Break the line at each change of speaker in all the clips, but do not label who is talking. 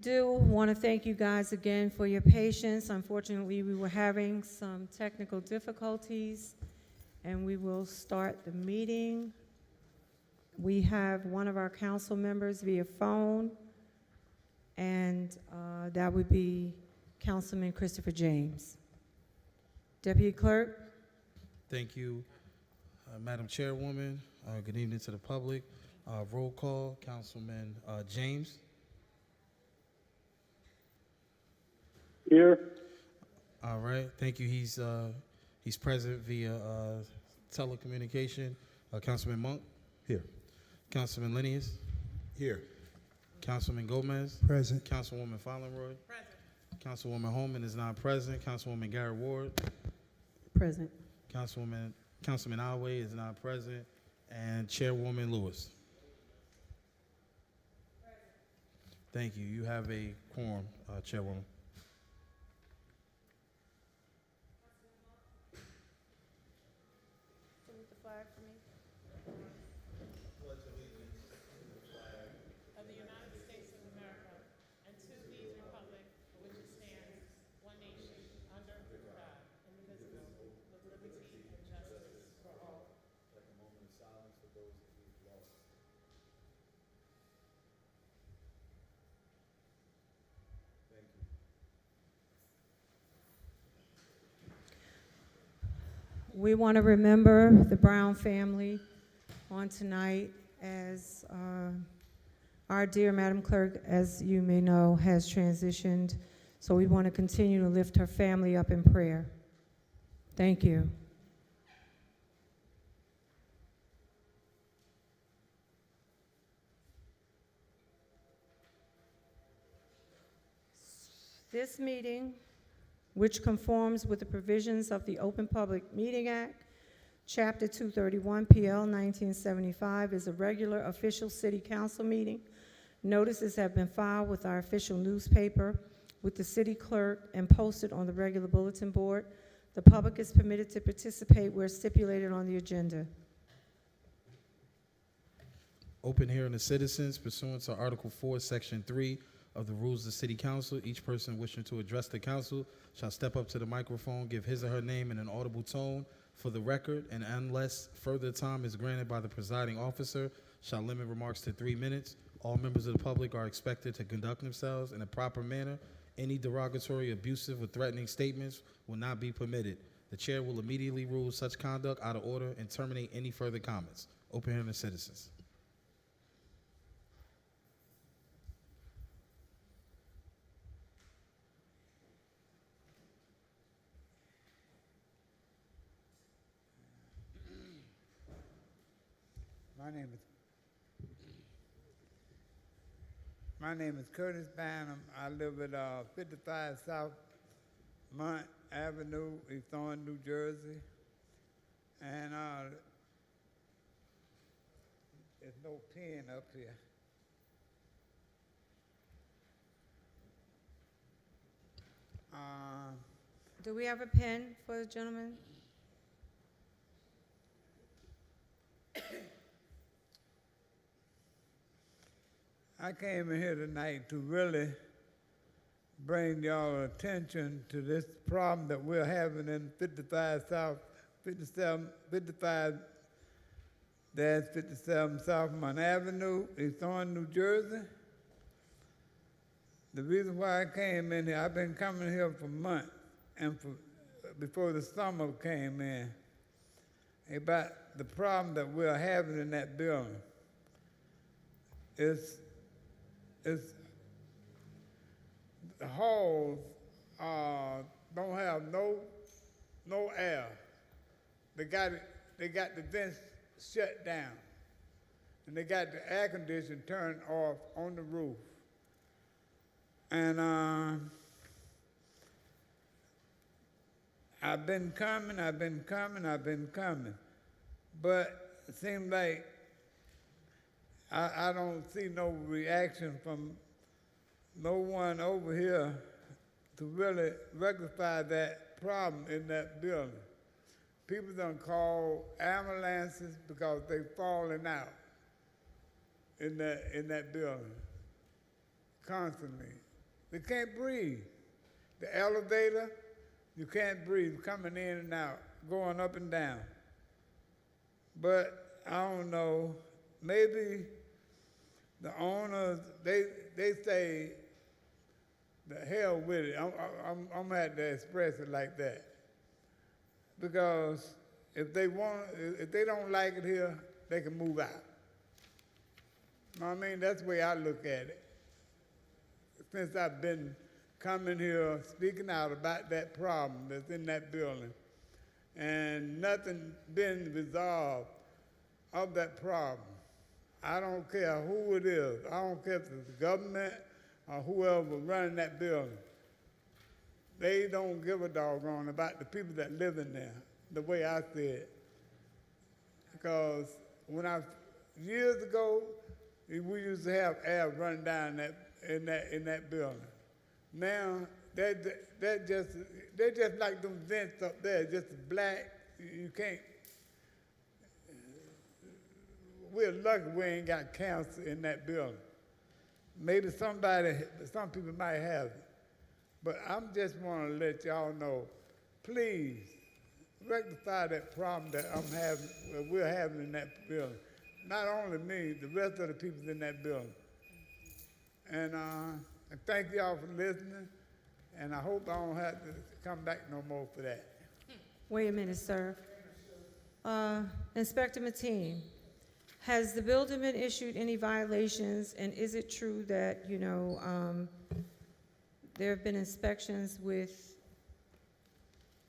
do want to thank you guys again for your patience. Unfortunately, we were having some technical difficulties, and we will start the meeting. We have one of our council members via phone, and that would be Councilman Christopher James. Deputy Clerk?
Thank you, Madam Chairwoman. Good evening to the public. Roll call, Councilman James.
Here.
All right, thank you. He's present via telecommunication. Councilman Monk.
Here.
Councilman Linnaeus.
Here.
Councilman Gomez.
Present.
Councilwoman Fauntleroy. Present. Councilwoman Holman is not present. Councilwoman Garrett Ward.
Present.
Councilman Alway is not present. And Chairwoman Lewis. Thank you. You have a quorum, Chairwoman.
Salute the flag for me.
Of the United States of America, and to the republic for which it stands, one nation, under God, indivisible, with liberty and justice for all.
Take a moment of silence for those that we've lost. Thank you.
We want to remember the Brown family on tonight as our dear Madam Clerk, as you may know, has transitioned. So we want to continue to lift her family up in prayer. Thank you. This meeting, which conforms with the provisions of the Open Public Meeting Act, Chapter 231, PL 1975, is a regular official city council meeting. Notices have been filed with our official newspaper, with the city clerk, and posted on the regular bulletin board. The public is permitted to participate where stipulated on the agenda.
Open hearing of citizens pursuant to Article 4, Section 3 of the Rules of City Council. Each person wishing to address the council shall step up to the microphone, give his or her name in an audible tone for the record, and unless further time is granted by the presiding officer, shall limit remarks to 3 minutes. All members of the public are expected to conduct themselves in a proper manner. Any derogatory, abusive, or threatening statements will not be permitted. The chair will immediately rule such conduct out of order and terminate any further comments. Open hearing of citizens.
My name is Curtis Bynum. I live at 55 South Mont Avenue, East Orange, New Jersey. And there's no pen up here.
Do we have a pen for the gentleman?
I came in here tonight to really bring y'all attention to this problem that we're having in 55 South, 55-57 South Mont Avenue, East Orange, New Jersey. The reason why I came in here, I've been coming here for months, and before the summer came in, about the problem that we're having in that building. The halls don't have no air. They got the vents shut down, and they got the air conditioner turned off on the roof. And I've been coming, but it seems like I don't see no reaction from no one over here to really rectify that problem in that building. People don't call ambulances because they're falling out in that building constantly. They can't breathe. The elevator, you can't breathe, coming in and out, going up and down. But I don't know, maybe the owners, they say, the hell with it. I'm gonna have to express it like that. Because if they don't like it here, they can move out. Know what I mean? That's the way I look at it. Since I've been coming here speaking out about that problem that's in that building, and nothing been resolved of that problem. I don't care who it is. I don't care if it's the government or whoever running that building. They don't give a doggone about the people that live in there, the way I see it. Because years ago, we used to have air running down in that building. Now, they're just like them vents up there, just black. You can't. We're lucky we ain't got cancer in that building. Maybe some people might have it. But I'm just want to let y'all know, please, rectify that problem that we're having in that building. Not only me, the rest of the people in that building. And thank y'all for listening, and I hope I don't have to come back no more for that.
Wait a minute, sir. Inspector Mateen, has the building been issued any violations, and is it true that, there have been inspections with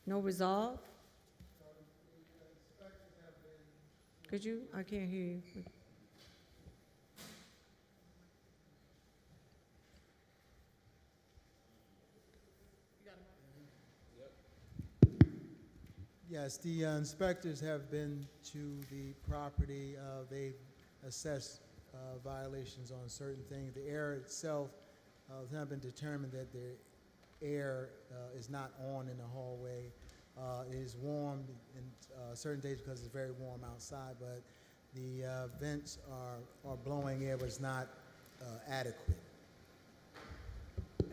no resolve? Could you? I can't hear you.
Yes, the inspectors have been to the property. They've assessed violations on certain things. The air itself has not been determined that the air is not on in the hallway. It is warm in certain days because it's very warm outside, but the vents are blowing air, but it's not adequate.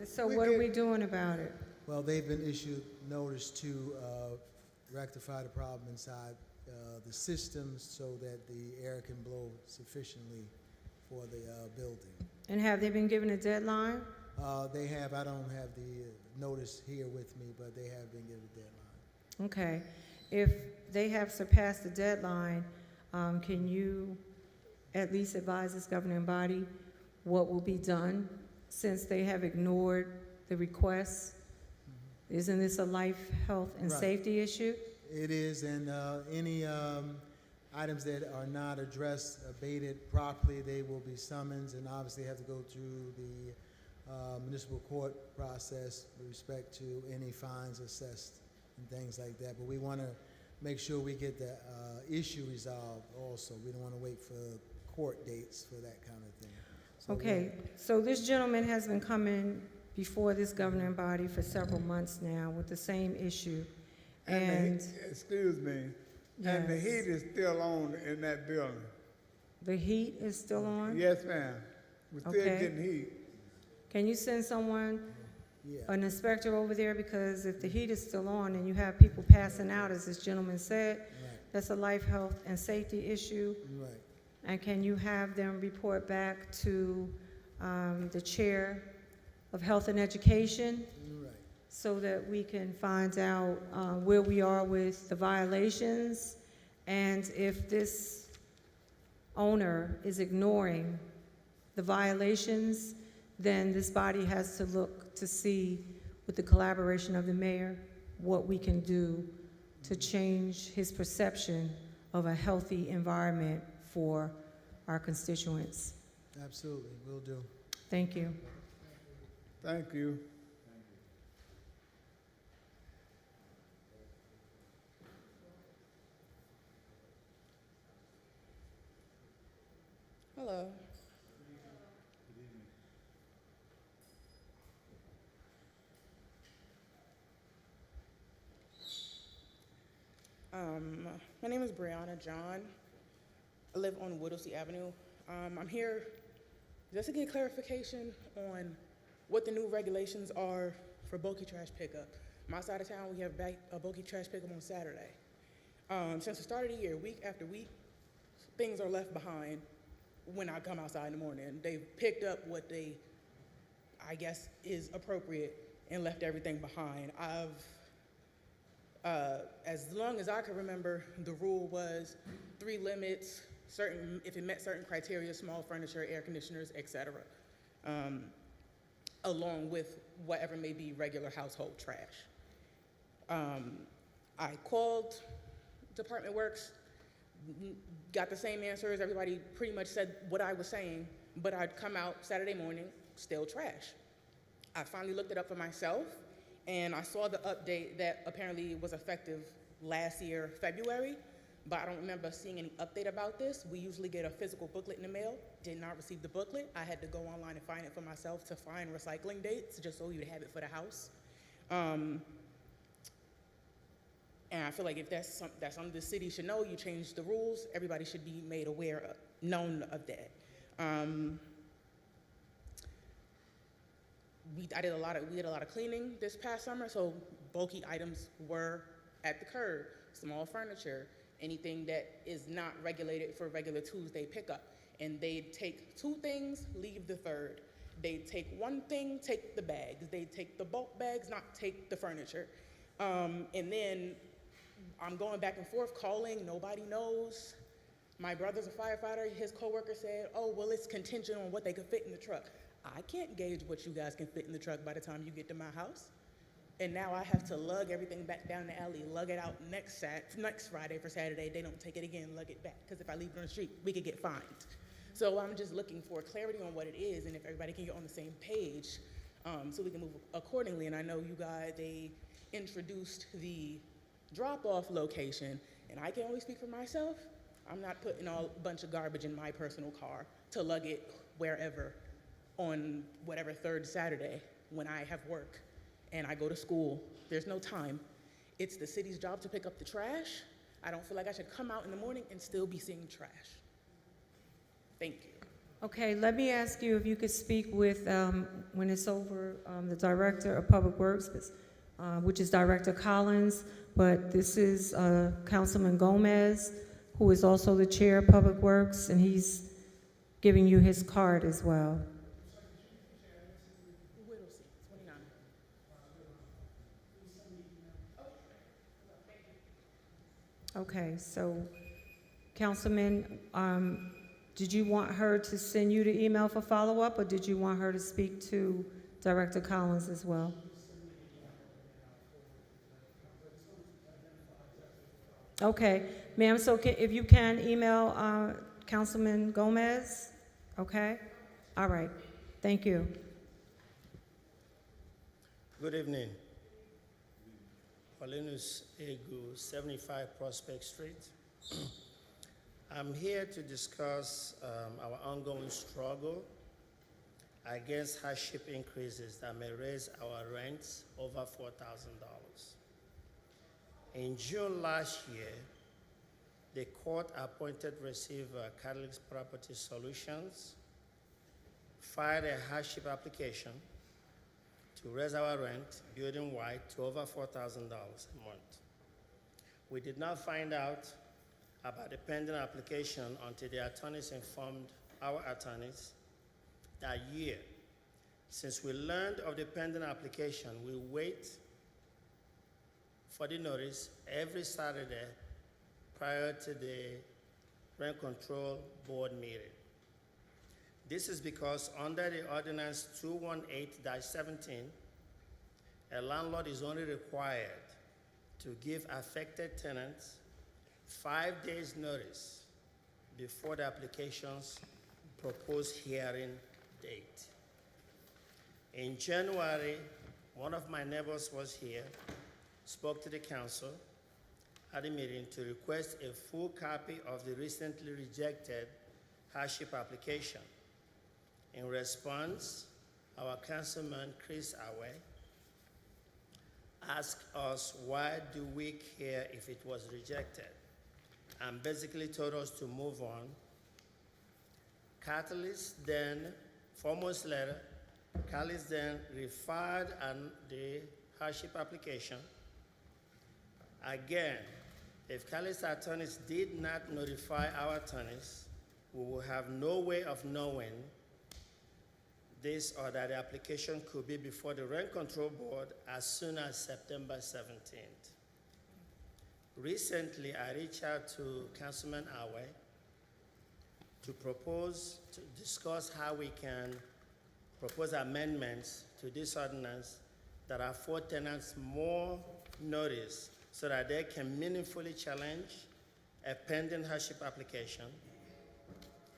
So what are we doing about it?
Well, they've been issued notice to rectify the problem inside the systems so that the air can blow sufficiently for the building.
And have they been given a deadline?
They have. I don't have the notice here with me, but they have been given a deadline.
Okay. If they have surpassed the deadline, can you at least advise this governing body what will be done since they have ignored the requests? Isn't this a life, health, and
Right.
safety issue?
It is, and any items that are not addressed, abated properly, they will be summoned and obviously have to go through the municipal court process with respect to any fines assessed and things like that. But we want to make sure we get the issue resolved also. We don't want to wait for court dates for that kind of thing. So
Okay, so this gentleman has been coming before this governing body for several months now with the same issue. And
Excuse me, and the
Yes.
heat is still on in that building.
the heat is still on?
Yes, ma'am. We're still
Okay.
getting heat.
Can you send someone,
yeah.
an inspector over there? Because if the heat is still on and you have people passing out, as this gentleman said,
Right,
that's a life, health, and safety issue.
right.
And can you have them report back to the chair of Health and Education
Right.
so that we can find out where we are with the violations? And if this owner is ignoring the violations, then this body has to look to see, with the collaboration of the mayor, what we can do to change his perception of a healthy environment for our constituents.
Absolutely, will do.
Thank you.
Thank you.
Hello. My name is Brianna John. I live on Whittlesey Avenue. I'm here just to get clarification on what the new regulations are for bulky trash pickup. My side of town, we have bulky trash pickup on Saturday. Since the start of the year, week after week, things are left behind when I come outside in the morning. They've picked up what they, I guess, is appropriate and left everything behind. As long as I can remember, the rule was 3 limits, if it met certain criteria, small furniture, air conditioners, etc., along with whatever may be regular household trash. I called Department Works, got the same answers. Everybody pretty much said what I was saying, but I'd come out Saturday morning, still trash. I finally looked it up for myself, and I saw the update that apparently was effective last year, February, but I don't remember seeing any update about this. We usually get a physical booklet in the mail. Did not receive the booklet. I had to go online and find it for myself to find recycling dates, just so you'd have it for the house. And I feel like if that's something the city should know, you change the rules, everybody should be made aware of, known of that. We did a lot of cleaning this past summer, so bulky items were at the curb, small furniture, anything that is not regulated for regular Tuesday pickup. And they'd take 2 things, leave the third. They'd take 1 thing, take the bags. They'd take the bulk bags, not take the furniture. And then I'm going back and forth calling, nobody knows. My brother's a firefighter, his coworker said, oh, well, it's contingent on what they can fit in the truck. I can't gauge what you guys can fit in the truck by the time you get to my house. And now I have to lug everything back down the alley, lug it out next Friday for Saturday. They don't take it again, lug it back, because if I leave it on the street, we could get fined. So I'm just looking for clarity on what it is, and if everybody can get on the same page, so we can move accordingly. And I know you guys, they introduced the drop-off location, and I can only speak for myself. I'm not putting a bunch of garbage in my personal car to lug it wherever on whatever 3rd Saturday when I have work and I go to school. There's no time. It's the city's job to pick up the trash. I don't feel like I should come out in the morning and still be seeing trash. Thank you.
Okay, let me ask you if you could speak with, when it's over, the Director of Public Works, which is Director Collins, but this is Councilman Gomez, who is also the Chair of Public Works, and he's giving you his card as well.
Whittlesey, 29.
Okay, so Councilman, did you want her to send you the email for follow-up, or did you want her to speak to Director Collins as well? Okay, ma'am, so if you can email Councilman Gomez, okay? All right, thank you.
Good evening. Paulinus Egu, 75 Prospect Street. I'm here to discuss our ongoing struggle against hardship increases that may raise our rents over $4,000. In June last year, the court-appointed receiver, Catalyst Property Solutions, filed a hardship application to raise our rent building-wide to over $4,000 a month. We did not find out about the pending application until the attorneys informed our attorneys that year. Since we learned of the pending application, we wait for the notice every Saturday prior to the Rent Control Board meeting. This is because under the Ordinance 218-17, a landlord is only required to give affected tenants 5 days notice before the application's proposed hearing date. In January, one of my neighbors was here, spoke to the council at the meeting to request a full copy of the recently rejected hardship application. In response, our councilman, Chris Awe, asked us why do we care if it was rejected, and basically told us to move on. Catalyst then, 4 months later, Callis then referred the hardship application. Again, if Callis attorneys did not notify our attorneys, we will have no way of knowing this or that the application could be before the Rent Control Board as soon as September 17th. Recently, I reached out to Councilman Awe to discuss how we can propose amendments to this ordinance that afford tenants more notice so that they can meaningfully challenge a pending hardship application.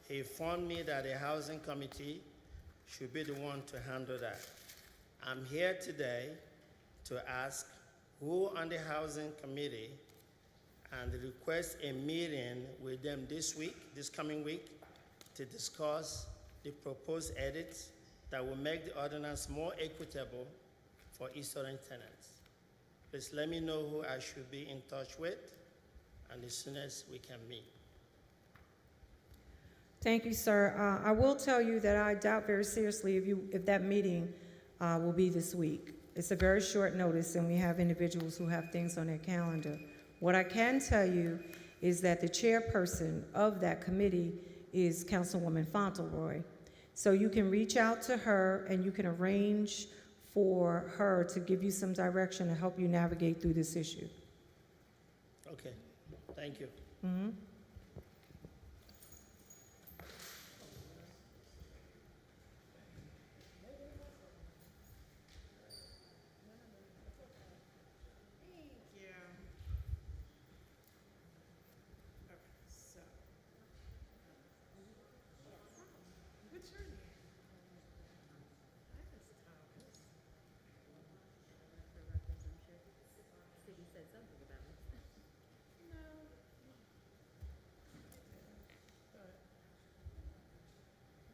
He informed me that a housing committee should be the one to handle that. I'm here today to ask who on the housing committee and request a meeting with them this coming week, to discuss the proposed edits that will make the ordinance more equitable for East Orange tenants. Please let me know who I should be in touch with, and as soon as we can meet.
Thank you, sir. I will tell you that I doubt very seriously if that meeting will be this week. It's a very short notice, and we have individuals who have things on their calendar. What I can tell you is that the chairperson of that committee is Councilwoman Fauntleroy. So you can reach out to her, and you can arrange for her to give you some direction to help you navigate through this issue.
Okay, thank you.
Mhm.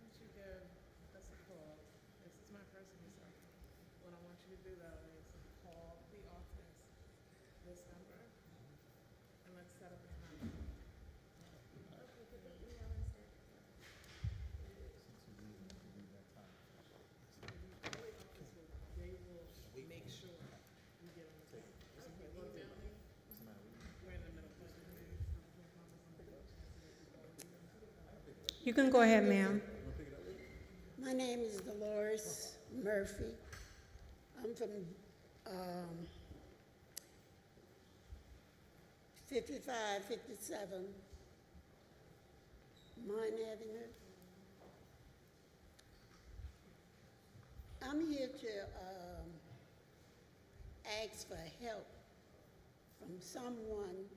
Once you give us a call, this is my personal cell phone. What I want you to do though is call the office, this number, and let's set up a time. They will make sure we get on the phone. Okay, well, email me. We're in the middle of
You can go ahead, ma'am.
My name is Dolores Murphy. I'm from 5557 Mine Avenue. I'm here to ask for help from someone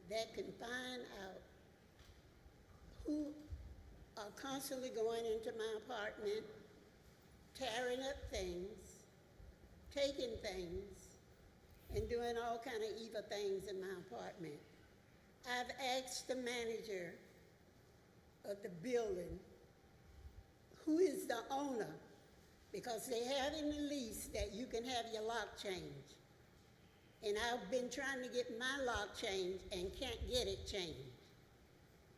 that can find out who are constantly going into my apartment, tearing up things, taking things, and doing all kind of evil things in my apartment. I've asked the manager of the building, who is the owner, because they have in the lease that you can have your lock changed. And I've been trying to get my lock changed and can't get it changed,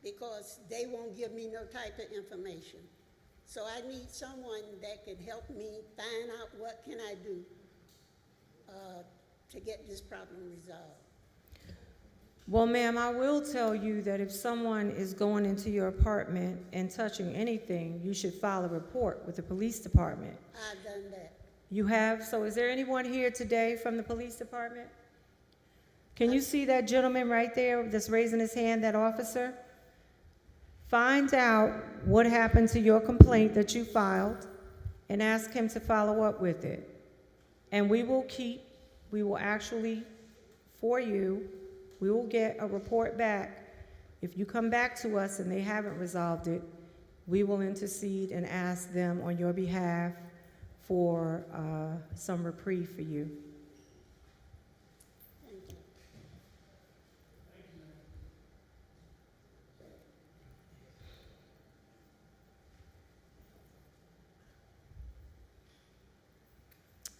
because they won't give me no type of information. So I need someone that can help me find out what can I do to get this problem resolved.
Well, ma'am, I will tell you that if someone is going into your apartment and touching anything, you should file a report with the police department.
I've done that.
You have? So is there anyone here today from the police department? Can you see that gentleman right there that's raising his hand, that officer? Find out what happened to your complaint that you filed and ask him to follow up with it. And we will actually, for you, we will get a report back. If you come back to us and they haven't resolved it, we will intercede and ask them on your behalf for some reprieve for you.
Thank you.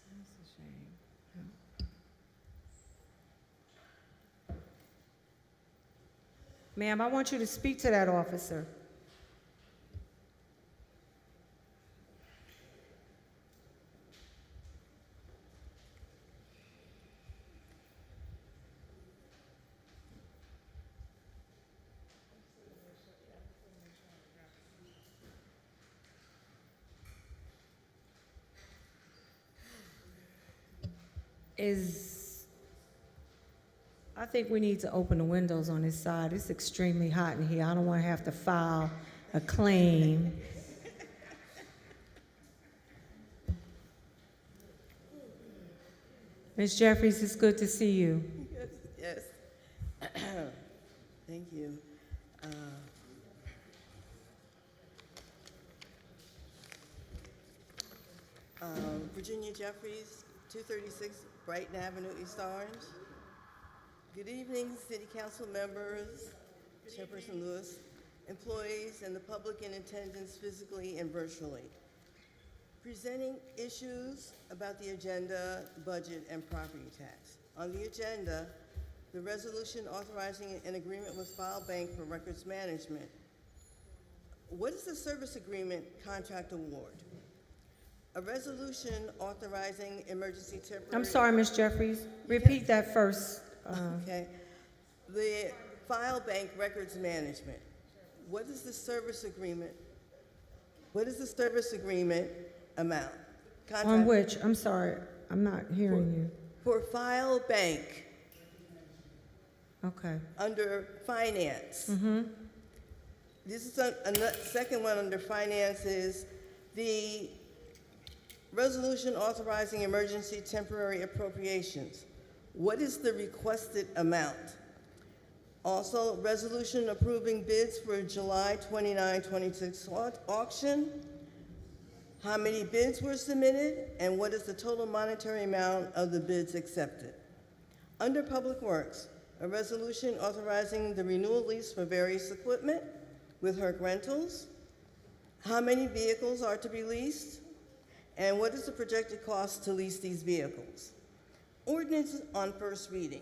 That's a shame. Ma'am, I want you to speak to that officer. I think we need to open the windows on this side. It's extremely hot in here. I don't want to have to file a claim. Ms. Jeffries, it's good to see you.
Yes. Thank you. Virginia Jeffries, 236 Brighton Avenue, East Orange. Good evening, City Council members, Chairperson Lewis, employees, and the public in attendance physically and virtually. Presenting issues about the agenda, budget, and property tax. On the agenda, the resolution authorizing an agreement with File Bank for records management. What is the service agreement contract award? A resolution authorizing emergency temporary...
I'm sorry, Ms. Jeffries. Repeat that first.
Okay. The File Bank records management. What is the service agreement? What is the service agreement amount?
On
Contract
which? I'm sorry, I'm not hearing you.
for File Bank
Okay.
under finance.
Mm-hmm.
This is a second one under finance is the resolution authorizing emergency temporary appropriations. What is the requested amount? Also, resolution approving bids for July 29, 26 auction. How many bids were submitted, and what is the total monetary amount of the bids accepted? Under Public Works, a resolution authorizing the renewal lease for various equipment with Herc Rentals. How many vehicles are to be leased, and what is the projected cost to lease these vehicles? Ordinance on first reading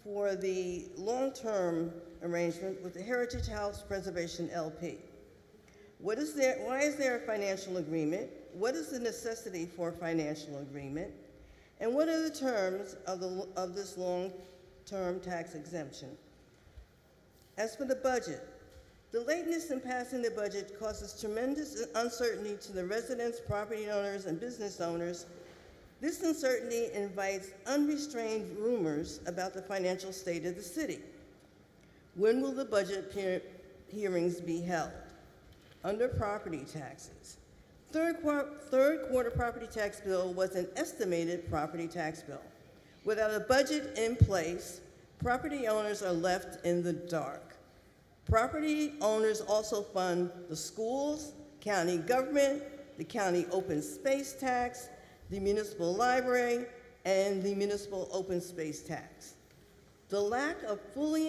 for the long-term arrangement with the Heritage House Preservation LP. Why is there a financial agreement? What is the necessity for a financial agreement? And what are the terms of this long-term tax exemption? As for the budget, the lateness in passing the budget causes tremendous uncertainty to the residents, property owners, and business owners. This uncertainty invites unrestrained rumors about the financial state of the city. When will the budget hearings be held? Under property taxes, third quarter property tax bill was an estimated property tax bill. Without a budget in place, property owners are left in the dark. Property owners also fund the schools, county government, the county open space tax, the municipal library, and the municipal open space tax. This lack of fully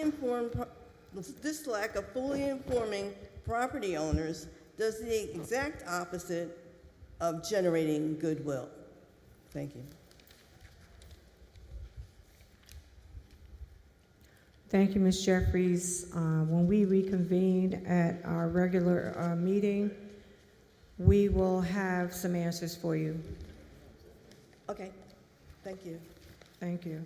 informing property owners does the exact opposite of generating goodwill. Thank you.
Thank you, Ms. Jeffries. When we reconvene at our regular meeting, we will have some answers for you.
Okay, thank you.
Thank you.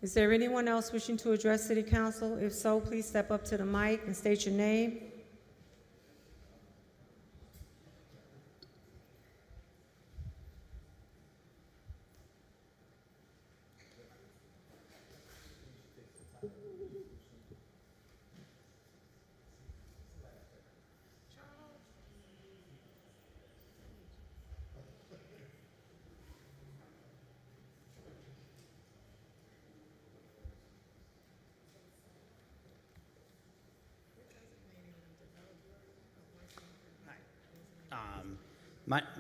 Is there anyone else wishing to address City Council? If so, please step up to the mic and state your name.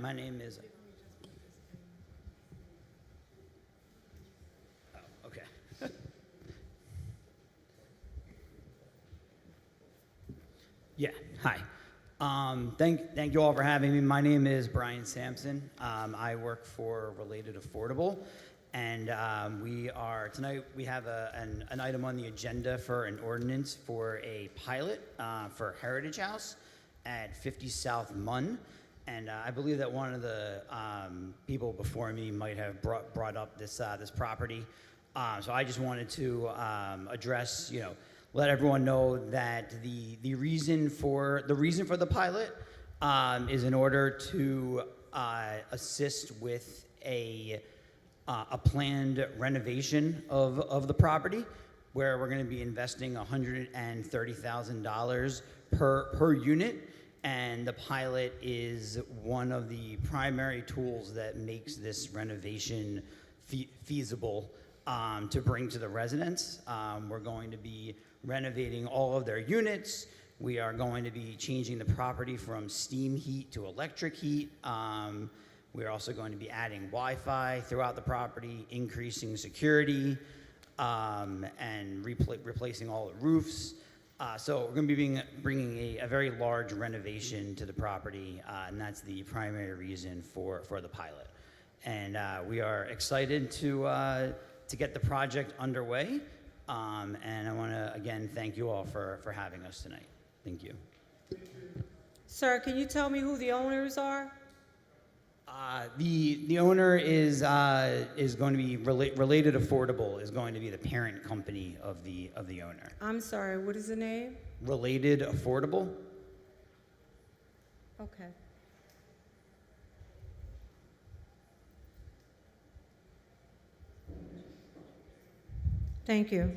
My name is. Oh, okay. Yeah. Hi. Thank you all for having me. My name is Brian Sampson. I work for Related Affordable, and tonight we have an item on the agenda for an ordinance for a pilot for Heritage House at 50 South Munn. And I believe that one of the people before me might have brought up this property. So I just wanted to address, let everyone know that the reason for the pilot is in order to assist with a planned renovation of the property, where we're going to be investing $130,000 per unit. And the pilot is one of the primary tools that makes this renovation feasible to bring to the residents. We're going to be renovating all of their units. We are going to be changing the property from steam heat to electric heat. We're also going to be adding Wi-Fi throughout the property, increasing security, and replacing all the roofs. So we're going to be bringing a very large renovation to the property, and that's the primary reason for the pilot. And we are excited to get the project underway. And I want to again thank you all for having us tonight. Thank you.
Sir, can you tell me who the owners are?
The owner is going to be Related Affordable is going to be the parent company of the owner.
I'm sorry, what is the name?
Related Affordable.
Okay. Thank you.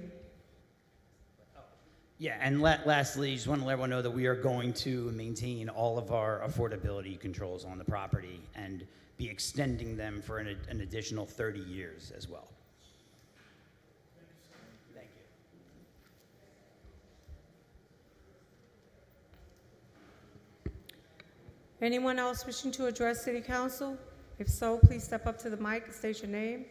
Yeah, and lastly, just want to let everyone know that we are going to maintain all of our affordability controls on the property and be extending them for an additional 30 years as well. Thank you.
Anyone else wishing to address City Council? If so, please step up to the mic and state your name.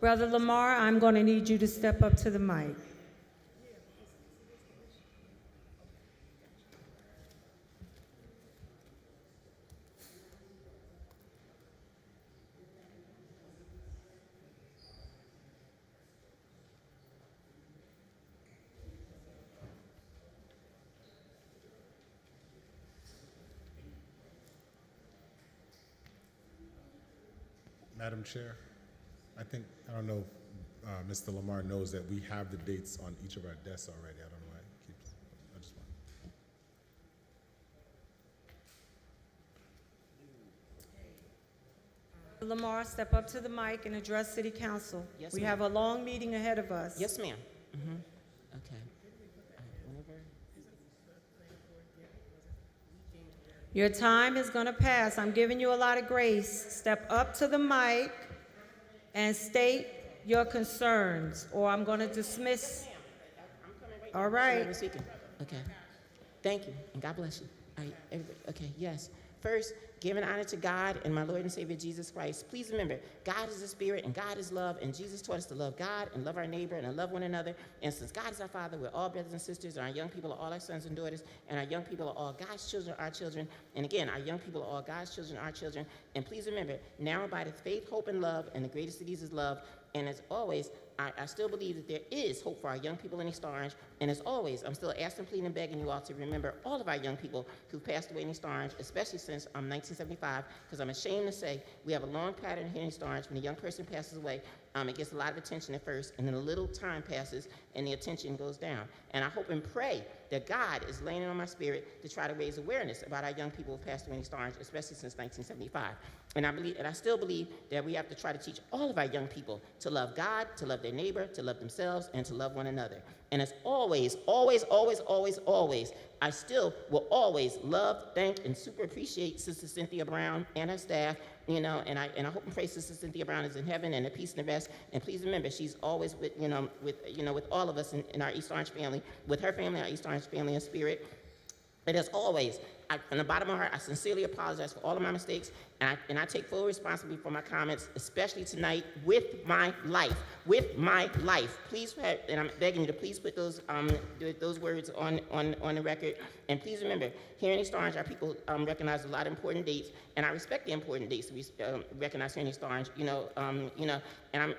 Brother Lamar, I'm going to need you to step up to the mic.
Madam Chair, I don't know if Mr. Lamar knows that we have the dates on each of our desks already. I don't know why it keeps, I just want.
Lamar, step up to the mic and address City Council.
Yes,
we
ma'am.
have a long meeting ahead of us.
Yes, ma'am. Okay. Whenever.
Your time is going to pass. I'm giving you a lot of grace. Step up to the mic and state your concerns, or I'm going to dismiss. All right.
Whoever's speaking. Okay. Thank you, and God bless you. All right, everybody. Okay, yes. First, giving honor to God and my Lord and Savior Jesus Christ. Please remember, God is a spirit and God is love, and Jesus taught us to love God and love our neighbor and to love one another. And since God is our Father, we're all brothers and sisters, and our young people are all our sons and daughters, and our young people are all God's children, our children. And again, our young people are all God's children, our children. And please remember, now abideth faith, hope, and love, and the greatest of these is love. And as always, I still believe that there is hope for our young people in East Orange. And as always, I'm still asking, pleading, and begging you all to remember all of our young people who passed away in East Orange, especially since 1975, because I'm ashamed to say we have a long pattern here in East Orange. When a young person passes away, it gets a lot of attention at first, and then a little time passes, and the attention goes down. And I hope and pray that God is laying it on my spirit to try to raise awareness about our young people who passed away in East Orange, especially since 1975. And I still believe that we have to try to teach all of our young people to love God, to love their neighbor, to love themselves, and to love one another. And as always, always, always, always, always, I still will always love, thank, and super appreciate Sister Cynthia Brown and her staff, and I hope and pray Sister Cynthia Brown is in heaven and at peace and the rest. And please remember, she's always with all of us in our East Orange family, with her family, our East Orange family in spirit. But as always, from the bottom of my heart, I sincerely apologize for all of my mistakes, and I take full responsibility for my comments, especially tonight, with my life. With my life. Please, and I'm begging you to please put those words on the record. And please remember, here in East Orange, our people recognize a lot of important dates, and I respect the important dates we recognize here in East Orange. And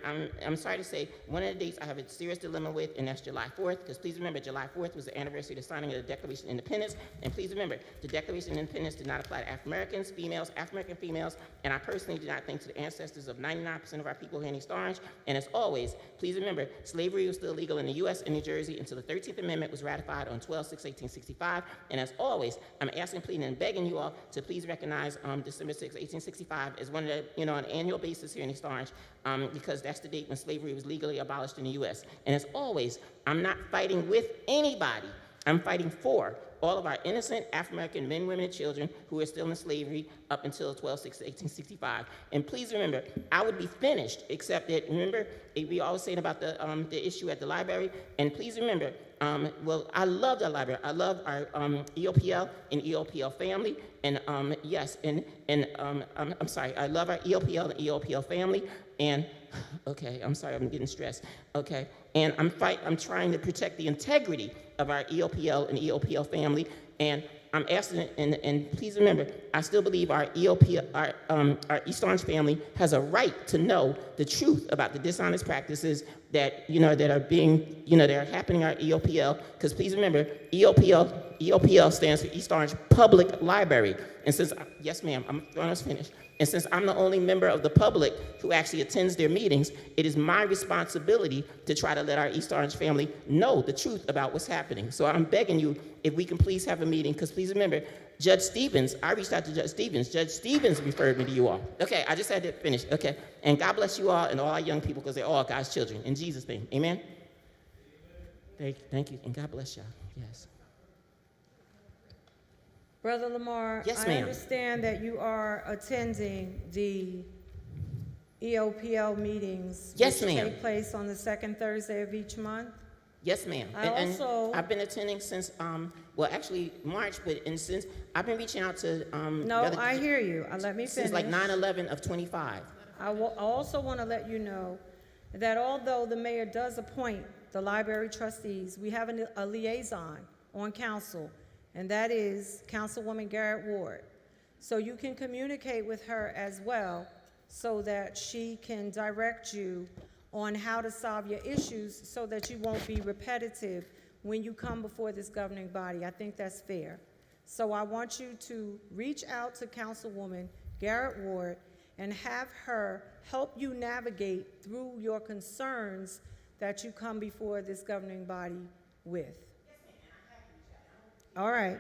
I'm sorry to say, one of the dates I have a serious dilemma with, and that's July 4th, because please remember, July 4th was the anniversary of the signing of the Declaration of Independence, and please remember, the Declaration of Independence did not apply to African-Americans, females, African-American females, and I personally do not think to the ancestors of 99% of our people here in East Orange. And as always, please remember, slavery was still legal in the U.S. and New Jersey until the 13th Amendment was ratified on 12/6/1865. And as always, I'm asking, pleading, and begging you all to please recognize December 6, 1865 as one of the, on an annual basis here in East Orange, because that's the date when slavery was legally abolished in the U.S. And as always, I'm not fighting with anybody. I'm fighting for all of our innocent African-American men, women, and children who are still in slavery up until 12/6/1865. And please remember, I would be finished, except that, remember, we always saying about the issue at the library, and please remember, I love the library. I love our EOPL and EOPL family, and yes, and I'm sorry, I love our EOPL and EOPL family, and okay, I'm sorry, I'm getting stressed, okay, and I'm trying to protect the integrity of our EOPL and EOPL family, and I'm asking, and please remember, I still believe our EOPL, our East Orange family has a right to know the truth about the dishonest practices that, that are being, that are happening at our EOPL, because please remember, EOPL stands for East Orange Public Library, and since, yes ma'am, I'm almost finished. And since I'm the only member of the public who actually attends their meetings, it is my responsibility to try to let our East Orange family know the truth about what's happening. So I'm begging you, if we can please have a meeting, because please remember, Judge Stevens, I reached out to Judge Stevens. Judge Stevens referred me to you all. Okay, I just had to finish, okay. And God bless you all and all our young people, because they're all God's children. In Jesus' name, amen? Thank you, and God bless y'all, yes.
Brother Lamar,
Yes,
I
ma'am.
understand that you are attending the EOPL meetings.
Yes,
which
ma'am.
take place on the second Thursday of each month.
Yes, ma'am.
I
And
also-
I've been attending since, actually March, and since I've been reaching out to,
No,
Brother-
I hear you. Let me finish.
since like 9/11 of 25.
I also want to let you know that although the mayor does appoint the library trustees, we have a liaison on council, and that is Councilwoman Garrett Ward. So you can communicate with her as well so that she can direct you on how to solve your issues so that you won't be repetitive when you come before this governing body. I think that's fair. So I want you to reach out to Councilwoman Garrett Ward and have her help you navigate through your concerns that you come before this governing body with. All right.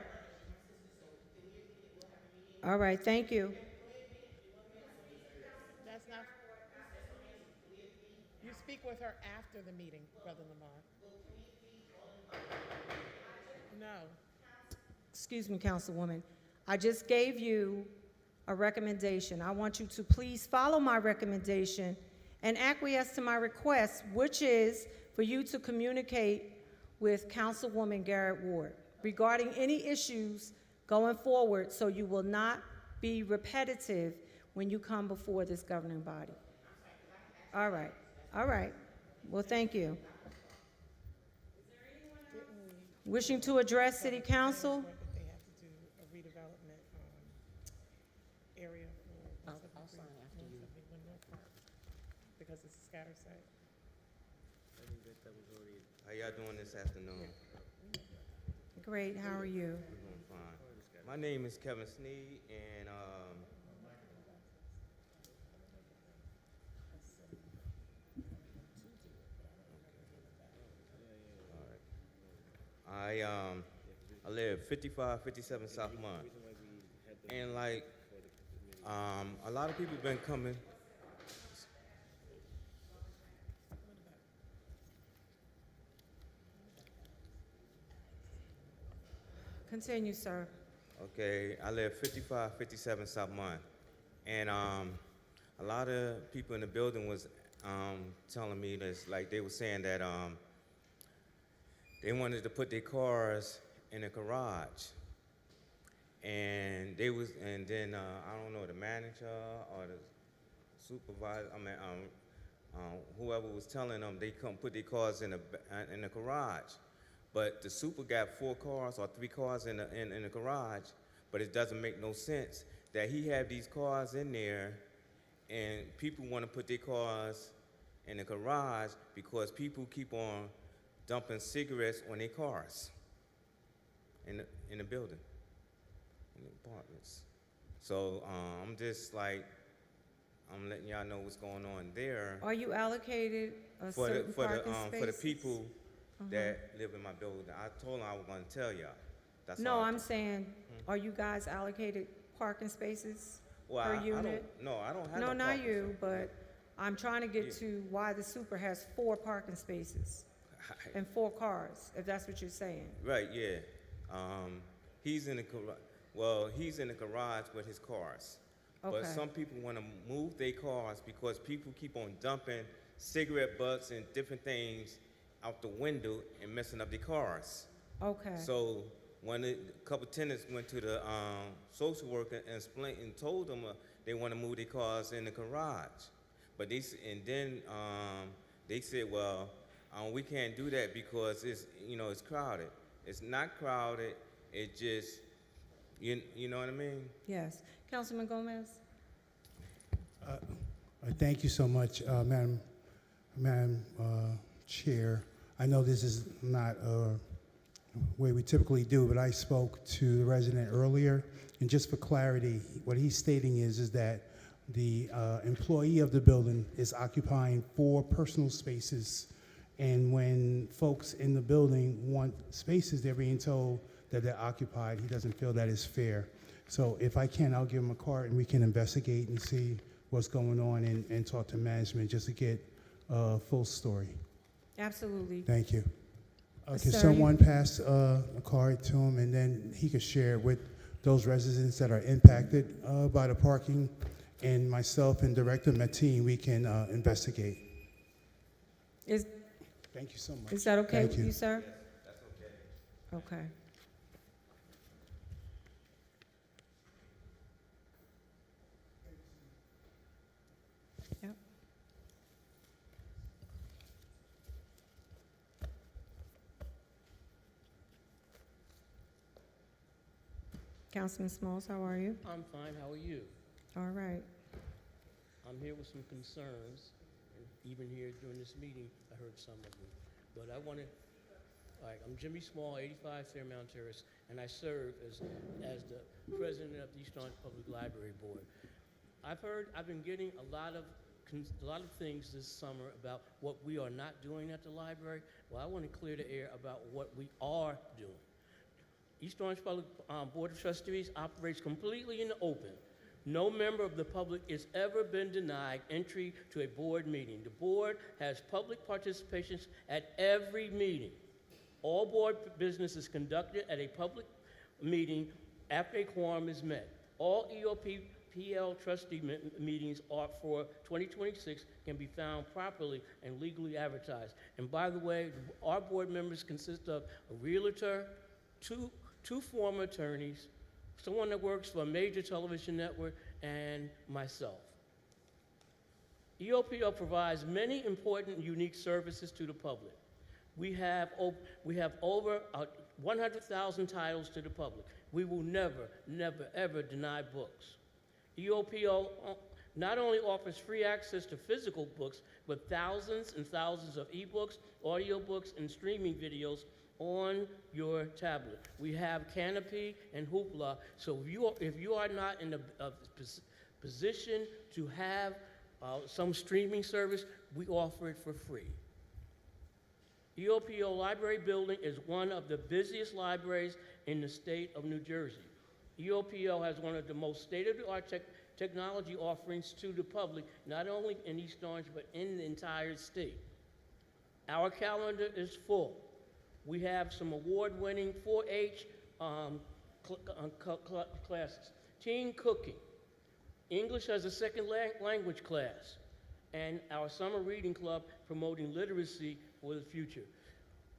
All right, thank you.
That's not. You speak with her after the meeting, Brother Lamar. No.
Excuse me, Councilwoman. I just gave you a recommendation. I want you to please follow my recommendation and acquiesce to my request, which is for you to communicate with Councilwoman Garrett Ward regarding any issues going forward, so you will not be repetitive when you come before this governing body. All right, all right. Well, thank you. Wishing to address City Council?
They have to do a redevelopment area for
I'll sign after you.
because it's a scatter site.
How y'all doing this afternoon?
Great, how are you?
I'm doing fine. My name is Kevin Sneed, and I live 5557 South Mont, and like a lot of people been coming.
Continue, sir.
Okay, I live 5557 South Mont, and a lot of people in the building was telling me this, like they were saying that they wanted to put their cars in a garage, and then I don't know, the manager or the supervisor, whoever was telling them they couldn't put their cars in a garage. But the super got 4 cars or 3 cars in the garage, but it doesn't make no sense that he have these cars in there, and people want to put their cars in the garage because people keep on dumping cigarettes on their cars in the building, in the apartments. So I'm just like, I'm letting y'all know what's going on there.
Are you allocated a certain parking spaces?
For the people that live in my building. I told them I was going to tell y'all. That's
No,
all.
I'm saying, are you guys allocated parking spaces per
I
unit?
I don't have
No,
no
not
parking
you,
space.
but I'm trying to get
Yeah.
to why the super has 4 parking spaces and 4 cars, if that's what you're saying.
Right, yeah. He's in the garage. Well, he's in the garage with his cars. But
Okay.
some people want to move their cars because people keep on dumping cigarette butts and different things out the window and messing up their cars.
Okay.
So when a couple tenants went to the social worker and explained and told them they want to move their cars in the garage, but then they said, well, we can't do that because it's crowded. It's not crowded. It just you know what I mean?
Yes. Councilman Gomez?
Thank you so much, Madam Chair. I know this is not a way we typically do, but I spoke to the resident earlier, and just for clarity, what he's stating is that the employee of the building is occupying 4 personal spaces, and when folks in the building want spaces, they're being told that they're occupied. He doesn't feel that is fair. So if I can, I'll give him a card and we can investigate and see what's going on and talk to management just to get a full story.
Absolutely.
Thank you. Can
Sir,
someone pass a card to him, and then he could share it with those residents that are impacted by the parking, and myself and Director Mateen, we can investigate. Thank you so much.
Is that okay
Thank
with you, sir?
That's okay.
Okay. Yep. Councilman Smalls, how are you?
I'm fine, how are you?
All right.
I'm here with some concerns, and even here during this meeting, I heard some of them. But I want to, all right, I'm Jimmy Small, 85 Fairmount Terrace, and I serve as the president of the East Orange Public Library Board. I've been getting a lot of things this summer about what we are not doing at the library. Well, I want to clear the air about what we are doing. East Orange Public Board of Trustees operates completely in the open. No member of the public has ever been denied entry to a board meeting. The board has public participation at every meeting. All board business is conducted at a public meeting after a quorum is met. All EOP PL trustee meetings are for 2026 can be found properly and legally advertised. And by the way, our board members consist of a realtor, two former attorneys, someone that works for a major television network, and myself. EOPL provides many important and unique services to the public. We have over 100,000 titles to the public. We will never, ever deny books. EOPL not only offers free access to physical books, but thousands and thousands of ebooks, audiobooks, and streaming videos on your tablet. We have Canopy and Hoopla, so if you are not in a position to have some streaming service, we offer it for free. EOPL Library Building is one of the busiest libraries in the state of New Jersey. EOPL has one of the most state-of-the-art technology offerings to the public, not only in East Orange, but in the entire state. Our calendar is full. We have some award-winning 4-H classes, teen cooking, English as a second language class, and our summer reading club promoting literacy for the future.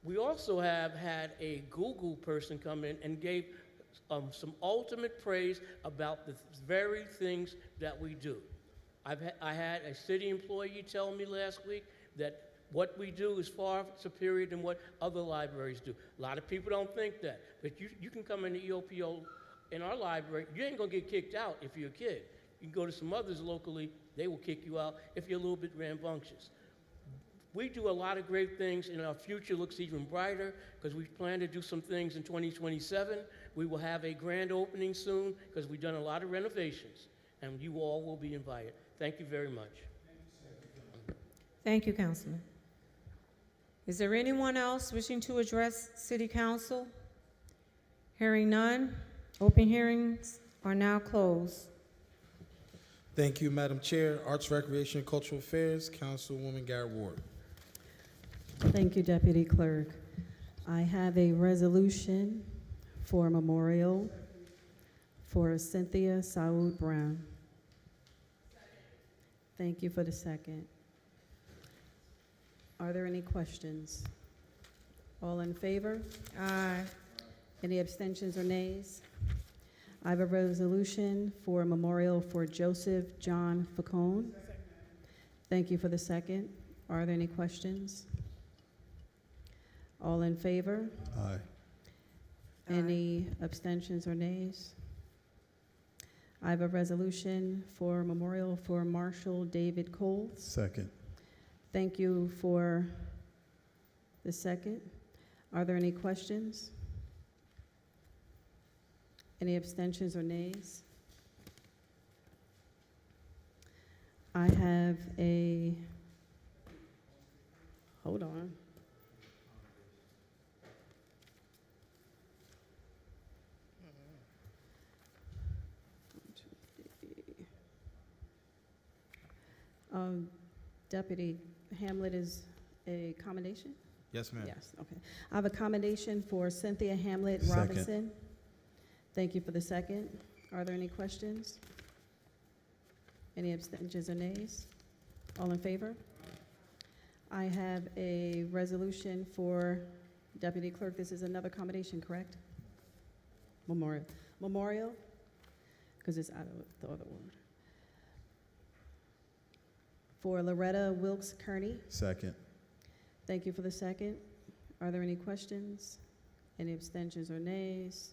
We also have had a Google person come in and gave some ultimate praise about the very things that we do. I had a city employee tell me last week that what we do is far superior than what other libraries do. A lot of people don't think that, but you can come into EOPL in our library, you ain't gonna get kicked out if you're a kid. You can go to some others locally, they will kick you out if you're a little bit rambunctious. We do a lot of great things, and our future looks even brighter because we plan to do some things in 2027. We will have a grand opening soon because we've done a lot of renovations, and you all will be invited. Thank you very much.
Thank you, Councilman. Is there anyone else wishing to address City Council? Hearing none, open hearings are now closed.
Thank you, Madam Chair. Arts, Recreation, and Cultural Affairs, Councilwoman Garrett Ward.
Thank you, Deputy Clerk. I have a resolution for a memorial for Cynthia Saud Brown. Thank you for the second. Are there any questions? All in favor?
Aye.
Any abstentions or nays? I have a resolution for a memorial for Joseph John Facone. Thank you for the second. Are there any questions? All in favor?
Aye.
Any abstentions or nays? I have a resolution for a memorial for Marshall David Coles.
Second.
Thank you for the second. Are there any questions? Any abstentions or nays? I have a, hold on. Deputy Hamlet is a commendation?
Yes, ma'am.
Yes, okay. I have a commendation for Cynthia Hamlet
Second.
Robinson. Thank you for the second. Are there any questions? Any abstentions or nays? All in favor? I have a resolution for Deputy Clerk. This is another commendation, correct? Memorial. Memorial? Because it's out of the other one. For Loretta Wilkes Kearney.
Second.
Thank you for the second. Are there any questions? Any abstentions or nays?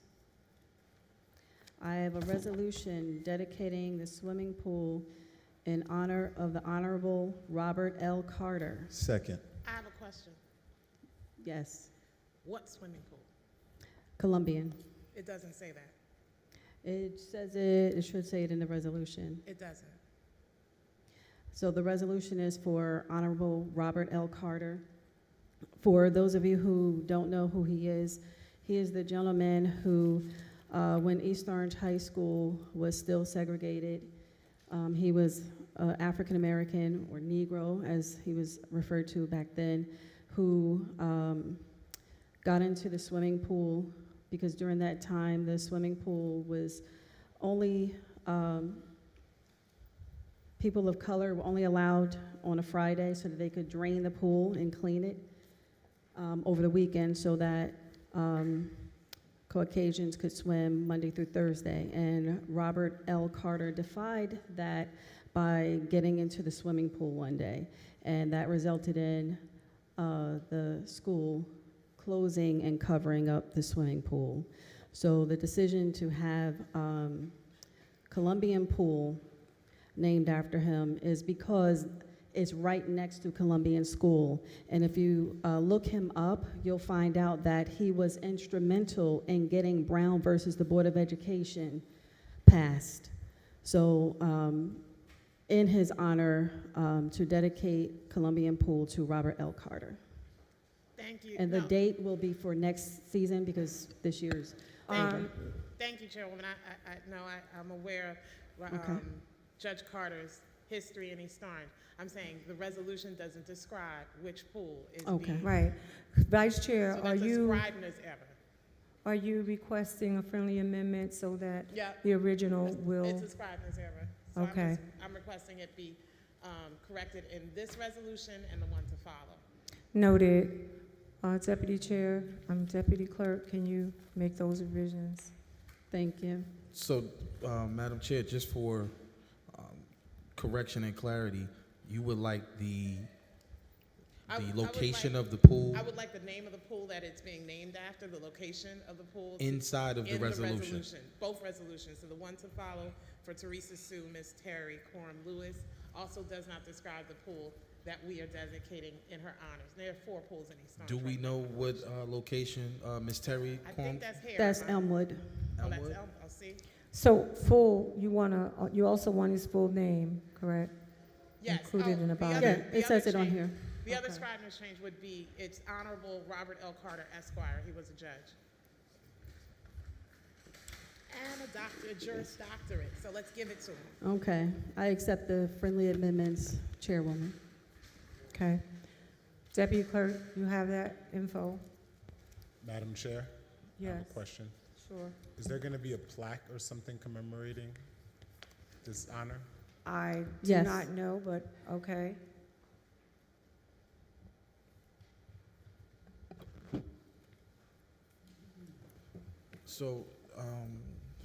I have a resolution dedicating the swimming pool in honor of the Honorable Robert L. Carter.
Second.
I have a question.
Yes,
What swimming pool?
Columbian.
It doesn't say that.
It says it should say it in the resolution.
It doesn't.
So the resolution is for Honorable Robert L. Carter. For those of you who don't know who he is the gentleman who, when East Orange High School was still segregated, he was African American or Negro, as he was referred to back then, who got into the swimming pool because during that time the swimming pool was only People of color were only allowed on a Friday so that they could drain the pool and clean it over the weekend so that Caucasians could swim Monday through Thursday. And Robert L. Carter defied that by getting into the swimming pool one day. And that resulted in the school closing and covering up the swimming pool. So the decision to have Columbian Pool named after him is because it's right next to Columbian School. And if you look him up, you'll find out that he was instrumental in getting Brown versus the Board of Education passed. So in his honor, to dedicate Columbian Pool to Robert L. Carter.
Thank you.
And the
No.
date will be for next season because this year's.
Thank you, Chairwoman. I'm aware of
Okay.
Judge Carter's history in East Orange. I'm saying the resolution doesn't describe which pool is
Okay.
being.
Right. Vice Chair,
So
are
that's a
you,
Scrivener's error.
are you requesting a friendly amendment so that
Yeah.
the original
It's
will?
a Scrivener's error. So
Okay.
I'm requesting it be corrected in this resolution and the one to follow.
Noted. Deputy Chair, Deputy Clerk, can you make those revisions?
Thank you.
So, Madam Chair, just for correction and clarity, you would like the location of the pool
I would like the name of the pool that it's being named after, the location of the pool.
inside of the
in
resolution?
Both resolutions. So the one to follow for Teresa Sue, Miss Terry Coram Lewis, also does not describe the pool that we are dedicating in her honors. There are 4 pools in East Orange.
Do we
right
know what location Ms. Terry
now. I
Quam?
think that's here.
That's
right?
Elmwood.
Oh, that's
Elmwood?
Elm. Oh, see?
So full, you also want his full name, correct?
Yes.
Included in the body.
Yeah,
the
it says
other
it on
change-
here.
The other Scrivener's change would be, it's Honorable Robert L. Carter, Esquire. He was a judge. And a doctor, a Juris Doctorate. So let's give it to him.
Okay. I accept the friendly amendments, Chairwoman.
Okay. Deputy Clerk, you have that info?
Madam Chair? I have
Yes.
a question.
Sure.
Is there going to be a plaque or something commemorating this honor?
I do
Yes.
not know, but okay.
So,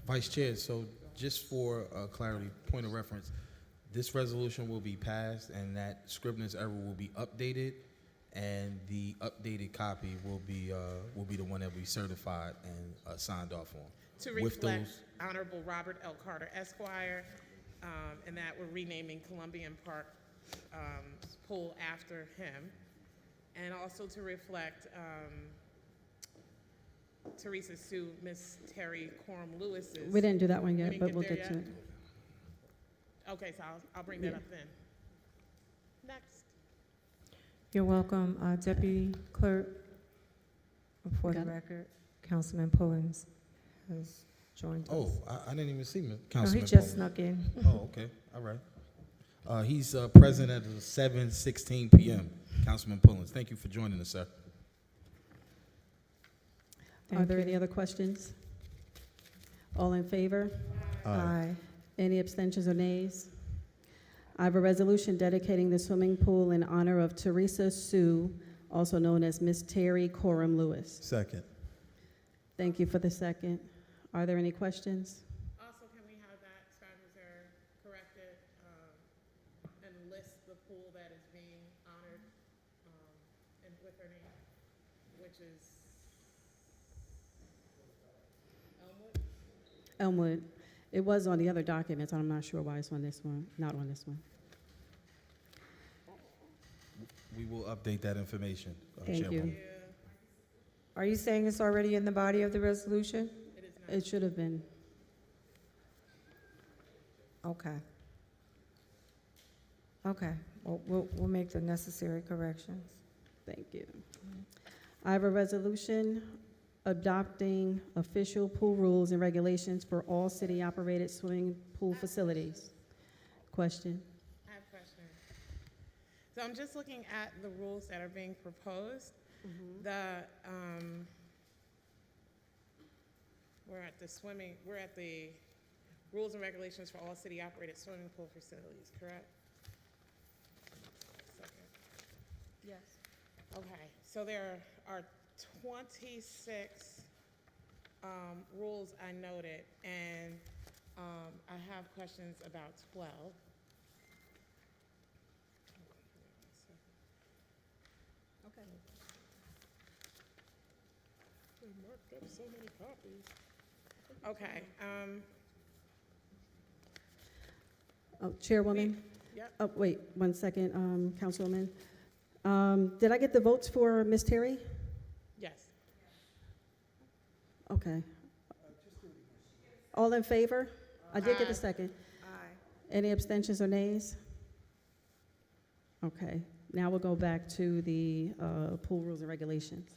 Vice Chair, so just for clarity, point of reference, this resolution will be passed and that Scrivener's error will be updated, and the updated copy will be the one that we certified and signed off on.
To
With
reflect
those-
Honorable Robert L. Carter, Esquire, and that we're renaming Columbian Park Pool after him. And also to reflect Teresa Sue, Miss Terry Coram Lewis's.
We didn't do that one
We
yet,
didn't
but
get
we'll
there
get to
yet?
it.
Okay, so I'll bring that
Yeah.
up then. Next.
You're welcome. Deputy Clerk, for the
Got it.
record, Councilman Pullins has joined us.
Oh, I didn't even see him.
No, he
Councilman
just
Paul.
snuck in.
Oh, okay, all right. He's present at 7:16 p.m. Councilman Pullins, thank you for joining us, sir.
Are
Thank
there
you.
any other questions? All in favor?
Aye.
Any abstentions or nays? I have a resolution dedicating the swimming pool in honor of Teresa Sue, also known as Miss Terry Coram Lewis.
Second.
Thank you for the second. Are there any questions?
Also, can we have that Scrivener's error corrected and list the pool that is being honored and with her name, which is Elmwood?
Elmwood. It was on the other documents. I'm not sure why it's on this one, not on this one.
We will update that information,
Thank you.
Chairwoman.
Are you saying it's already in the body of the resolution?
It is not.
It should have been.
Okay. Okay, well, we'll make the necessary corrections.
Thank you. I have a resolution adopting official pool rules and regulations for all city-operated swimming pool facilities. Question?
I have a question. So I'm just looking at the rules that are being proposed. We're at the rules and regulations for all city-operated swimming pool facilities, correct? Second.
Yes.
Okay, so there are 26 rules I noted, and I have questions about 12.
Okay.
They marked up so many copies. Okay,
Chairwoman?
Yep.
Oh, wait, 1 second, Councilwoman. Did I get the votes for Ms. Terry?
yes.
Okay. All in favor? I did get
Aye.
the second.
Aye.
Any abstentions or nays? Okay, now we'll go back to the pool rules and regulations.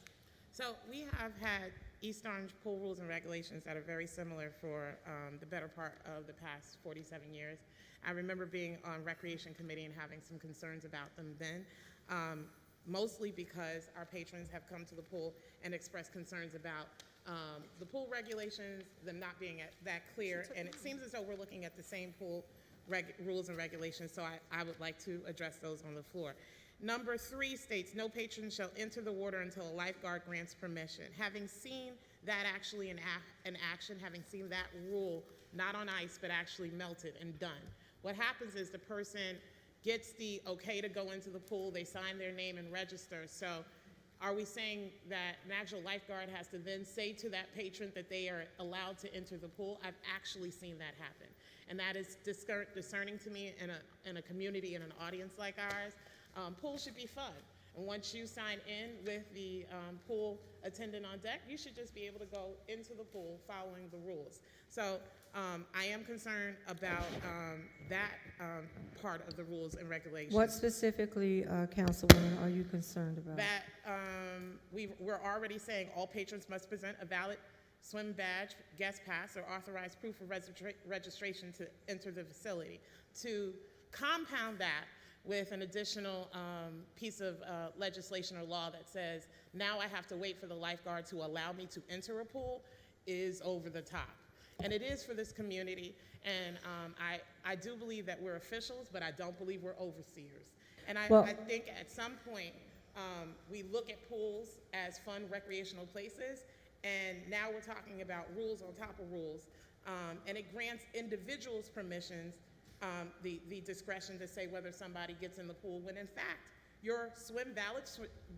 So we have had East Orange pool rules and regulations that are very similar for the better part of the past 47 years. I remember being on Recreation Committee and having some concerns about them then, mostly because our patrons have come to the pool and expressed concerns about the pool regulations, them not being that clear, and it seems as though we're looking at the same pool rules and regulations, so I would like to address those on the floor. Number 3 states, no patron shall enter the water until a lifeguard grants permission. Having seen that actually in action, having seen that rule, not on ice, but actually melted and done, what happens is the person gets the okay to go into the pool, they sign their name and register. So are we saying that an actual lifeguard has to then say to that patron that they are allowed to enter the pool? I've actually seen that happen. And that is discerning to me in a community, in an audience like ours. Pool should be fun. And once you sign in with the pool attendant on deck, you should just be able to go into the pool following the rules. So I am concerned about that part of the rules and regulations.
What specifically, Councilwoman, are you concerned about?
That we're already saying all patrons must present a valid swim badge, guest pass, or authorized proof of registration to enter the facility. To compound that with an additional piece of legislation or law that says, now I have to wait for the lifeguard to allow me to enter a pool, is over the top. And it is for this community, and I do believe that we're officials, but I don't believe we're overseers. And I think at some point, we look at pools as fun recreational places, and now we're talking about rules on top of rules, and it grants individuals permissions, the discretion to say whether somebody gets in the pool, when in fact, your valid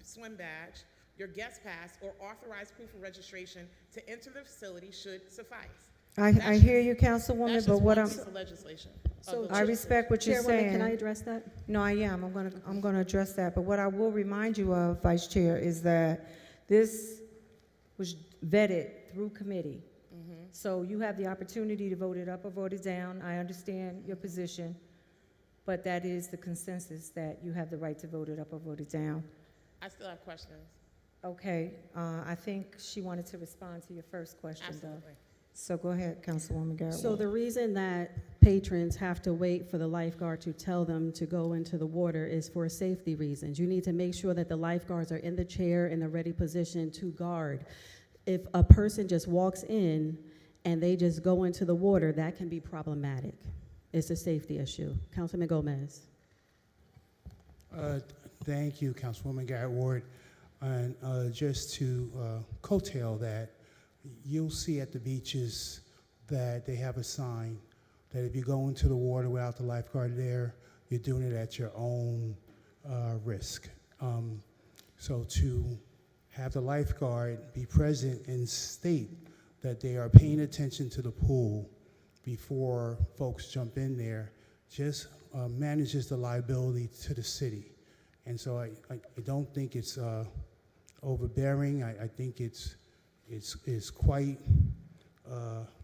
swim badge, your guest pass, or authorized proof of registration to enter the facility should suffice.
I hear you, Councilwoman, but what I'm,
That's just one piece of legislation.
So
I respect what you're
Chairwoman,
saying.
can I address that?
No, I am. I'm gonna address that. But what I will remind you of, Vice Chair, is that this was vetted through committee. So you have the opportunity to vote it up or vote it down. I understand your position, but that is the consensus, that you have the right to vote it up or vote it down.
I still have questions.
Okay, I think she wanted to respond to your first question, though.
Absolutely.
So go ahead, Councilwoman Garrett.
So the reason that patrons have to wait for the lifeguard to tell them to go into the water is for safety reasons. You need to make sure that the lifeguards are in the chair in a ready position to guard. If a person just walks in and they just go into the water, that can be problematic. It's a safety issue. Councilman Gomez.
Thank you, Councilwoman Garrett Ward. And just to coattail that, you'll see at the beaches that they have a sign that if you go into the water without the lifeguard there, you're doing it at your own risk. So to have the lifeguard be present and state that they are paying attention to the pool before folks jump in there just manages the liability to the city. And so I don't think it's overbearing. I think it's quite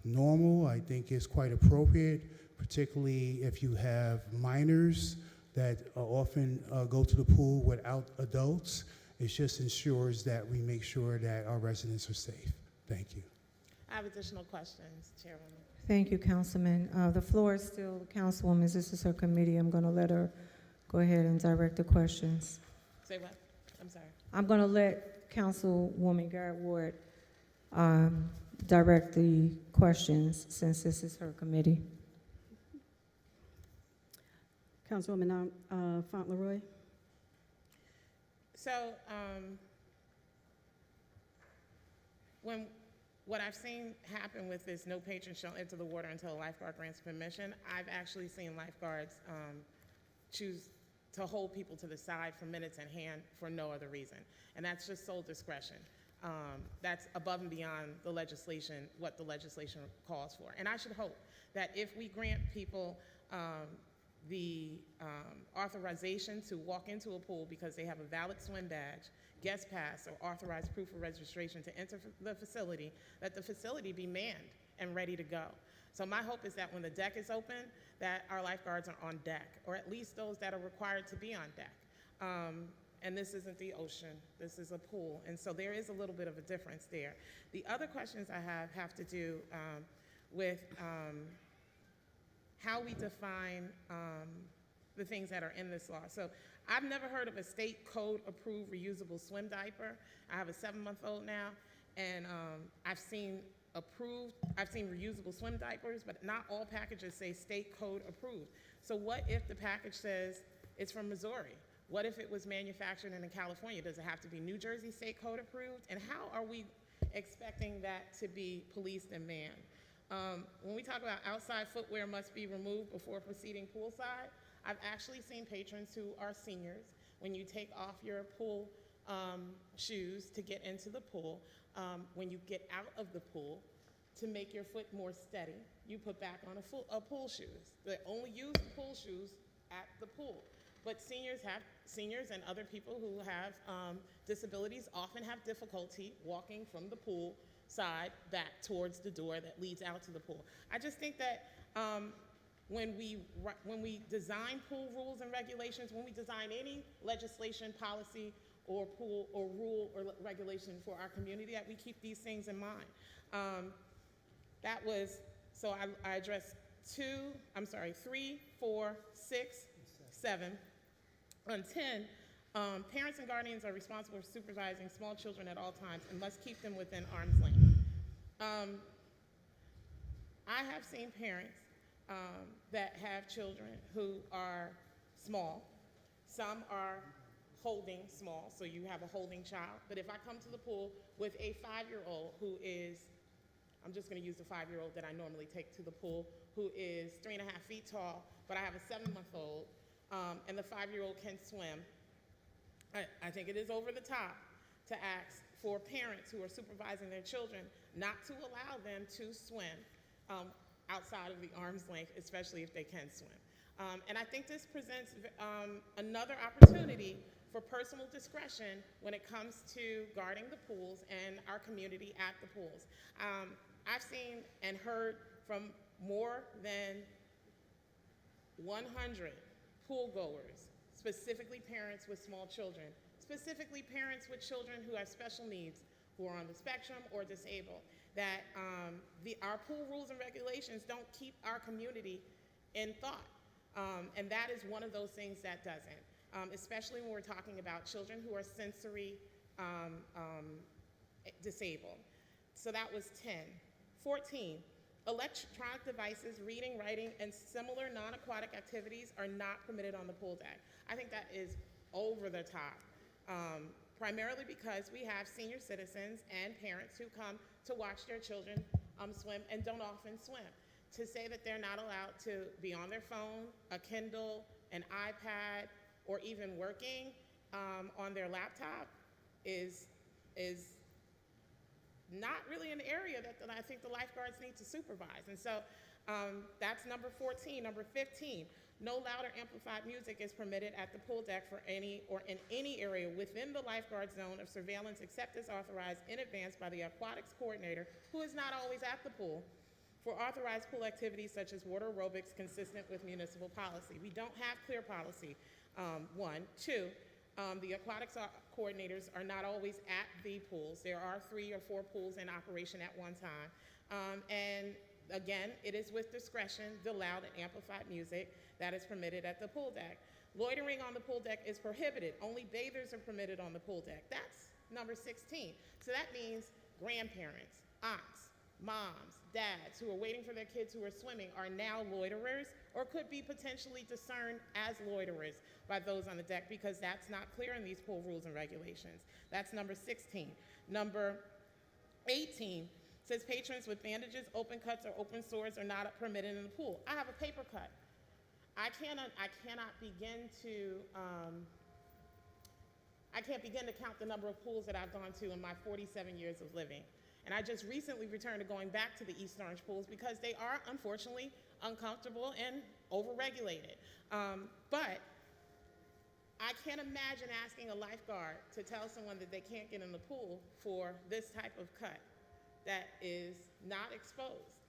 normal. I think it's quite appropriate, particularly if you have minors that often go to the pool without adults. It just ensures that we make sure that our residents are safe. Thank you.
I have additional questions, Chairwoman.
Thank you, Councilman. The floor is still the Councilwoman's. This is her committee. I'm gonna let her go ahead and direct the questions.
Say what? I'm sorry.
I'm gonna let Councilwoman Garrett Ward direct the questions since this is her committee.
Councilwoman Fauntleroy.
So, what I've seen happen with this no patron shall enter the water until a lifeguard grants permission, I've actually seen lifeguards choose to hold people to the side for minutes in hand for no other reason. And that's just sole discretion. That's above and beyond the legislation, what the legislation calls for. And I should hope that if we grant people the authorization to walk into a pool because they have a valid swim badge, guest pass, or authorized proof of registration to enter the facility, that the facility be manned and ready to go. So my hope is that when the deck is open, that our lifeguards are on deck, or at least those that are required to be on deck. And this isn't the ocean, this is a pool. And so there is a little bit of a difference there. The other questions I have to do with how we define the things that are in this law. So I've never heard of a state code approved reusable swim diaper. I have a 7-month-old now, and I've seen reusable swim diapers, but not all packages say state code approved. So what if the package says it's from Missouri? What if it was manufactured in California? Does it have to be New Jersey state code approved? And how are we expecting that to be policed and manned? When we talk about outside footwear must be removed before proceeding poolside, I've actually seen patrons who are seniors, when you take off your pool shoes to get into the pool, when you get out of the pool, to make your foot more steady, you put back on a pool shoes. They only use the pool shoes at the pool. But seniors and other people who have disabilities often have difficulty walking from the pool side back towards the door that leads out to the pool. I just think that when we design pool rules and regulations, when we design any legislation, policy, or pool or rule or regulation for our community, that we keep these things in mind. So I addressed 3, 4, 6, 7. On 10, parents and guardians are responsible for supervising small children at all times and must keep them within arm's length. I have seen parents that have children who are small. Some are holding small, so you have a holding child. But if I come to the pool with a 5-year-old who is, I'm just going to use the 5-year-old that I normally take to the pool, who is 3.5 feet tall, but I have a 7-month-old, and the 5-year-old can swim, I think it is over the top to ask for parents who are supervising their children not to allow them to swim outside of the arm's length, especially if they can swim. And I think this presents another opportunity for personal discretion when it comes to guarding the pools and our community at the pools. I've seen and heard from more than 100 pool goers, specifically parents with small children, specifically parents with children who have special needs, who are on the spectrum or disabled, that our pool rules and regulations don't keep our community in thought. And that is one of those things that doesn't, especially when we're talking about children who are sensory disabled. So that was 10. 14, electronic devices, reading, writing, and similar non-aquatic activities are not permitted on the pool deck. I think that is over the top, primarily because we have senior citizens and parents who come to watch their children swim and don't often swim. To say that they're not allowed to be on their phone, a Kindle, an iPad, or even working on their laptop is not really an area that I think the lifeguards need to supervise. And so that's number 14. Number 15, no loud or amplified music is permitted at the pool deck for any or in any area within the lifeguard zone of surveillance except as authorized in advance by the aquatics coordinator, who is not always at the pool, for authorized pool activities such as water aerobics consistent with municipal policy. We don't have clear policy, 1. 2, the aquatics coordinators are not always at the pools. There are 3 or 4 pools in operation at one time. And again, it is with discretion, the loud and amplified music that is permitted at the pool deck. Loitering on the pool deck is prohibited. Only bathers are permitted on the pool deck. That's number 16. So that means grandparents, aunts, moms, dads who are waiting for their kids who are swimming are now loiterers or could be potentially discerned as loiterers by those on the deck because that's not clear in these pool rules and regulations. That's number 16. Number 18 says patrons with bandages, open cuts, or open sores are not permitted in the pool. I have a paper cut. I cannot begin to count the number of pools that I've gone to in my 47 years of living. And I just recently returned to going back to the East Orange pools because they are, unfortunately, uncomfortable and overregulated. But I can't imagine asking a lifeguard to tell someone that they can't get in the pool for this type of cut that is not exposed,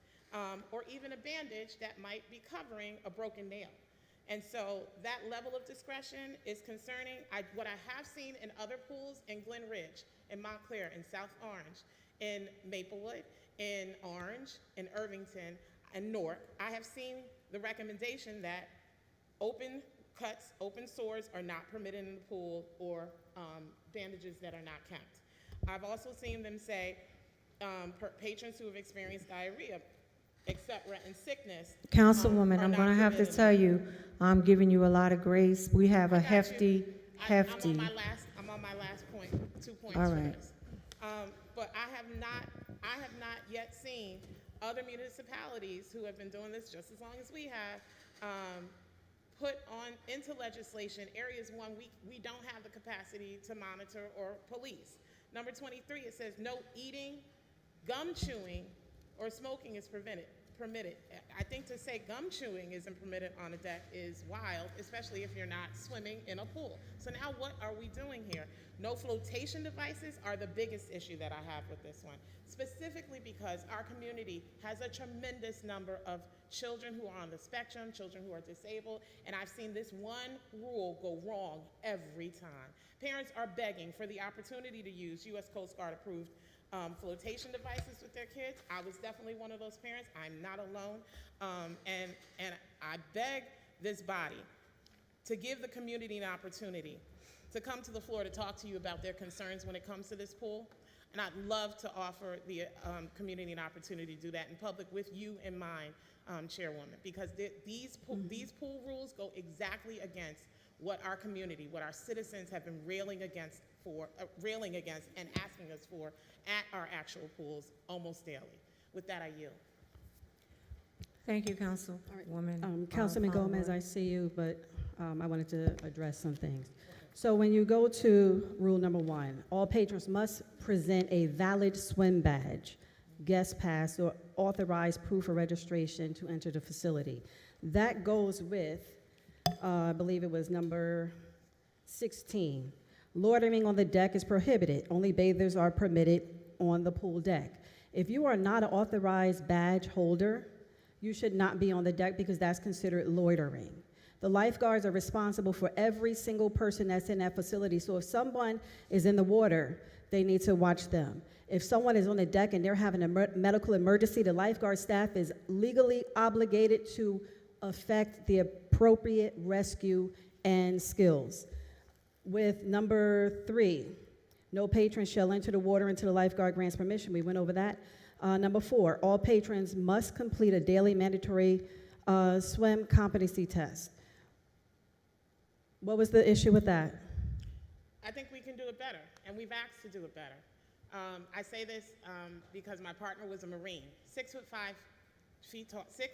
or even a bandage that might be covering a broken nail. And so that level of discretion is concerning. What I have seen in other pools in Glen Ridge, in Montclair, in South Orange, in Maplewood, in Orange, in Irvington, and Newark, I have seen the recommendation that open cuts, open sores are not permitted in the pool, or bandages that are not kept. I've also seen them say patrons who have experienced diarrhea, etc., and sickness.
Councilwoman,
are
I'm
not
going to have to
permitted in
tell you, I'm giving you a lot of grace. We have a hefty.
I'm on my last point, 2 points
All
for
right.
this. But I have not yet seen other municipalities who have been doing this just as long as we have, put on into legislation areas, one, we don't have the capacity to monitor or police. Number 23, it says no eating, gum chewing, or smoking is permitted. I think to say gum chewing isn't permitted on a deck is wild, especially if you're not swimming in a pool. So now what are we doing here? No flotation devices are the biggest issue that I have with this one, specifically because our community has a tremendous number of children who are on the spectrum, children who are disabled, and I've seen this one rule go wrong every time. Parents are begging for the opportunity to use U.S. Coast Guard approved flotation devices with their kids. I was definitely one of those parents. I'm not alone. And I beg this body to give the community an opportunity to come to the floor to talk to you about their concerns when it comes to this pool. And I'd love to offer the community an opportunity to do that in public with you in mind, Chairwoman, because these pool rules go exactly against what our community, what our citizens have been railing against and asking us for at our actual pools almost daily. With that, I yield.
Thank you, Councilwoman.
Councilman
Palmer.
Gomez, I see you, but I wanted to address some things. So when you go to rule number 1, all patrons must present a valid swim badge, guest pass, or authorized proof of registration to enter the facility. That goes with, I believe it was number 16. Loitering on the deck is prohibited. Only bathers are permitted on the pool deck. If you are not an authorized badge holder, you should not be on the deck because that's considered loitering. The lifeguards are responsible for every single person that's in that facility. So if someone is in the water, they need to watch them. If someone is on the deck and they're having a medical emergency, the lifeguard staff is legally obligated to effect the appropriate rescue and skills. With number 3, no patron shall enter the water until the lifeguard grants permission. We went over that. Number 4, all patrons must complete a daily mandatory swim competency test. What was the issue with that?
I think we can do it better, and we've asked to do it better. I say this because my partner was a Marine, 6 feet tall, 6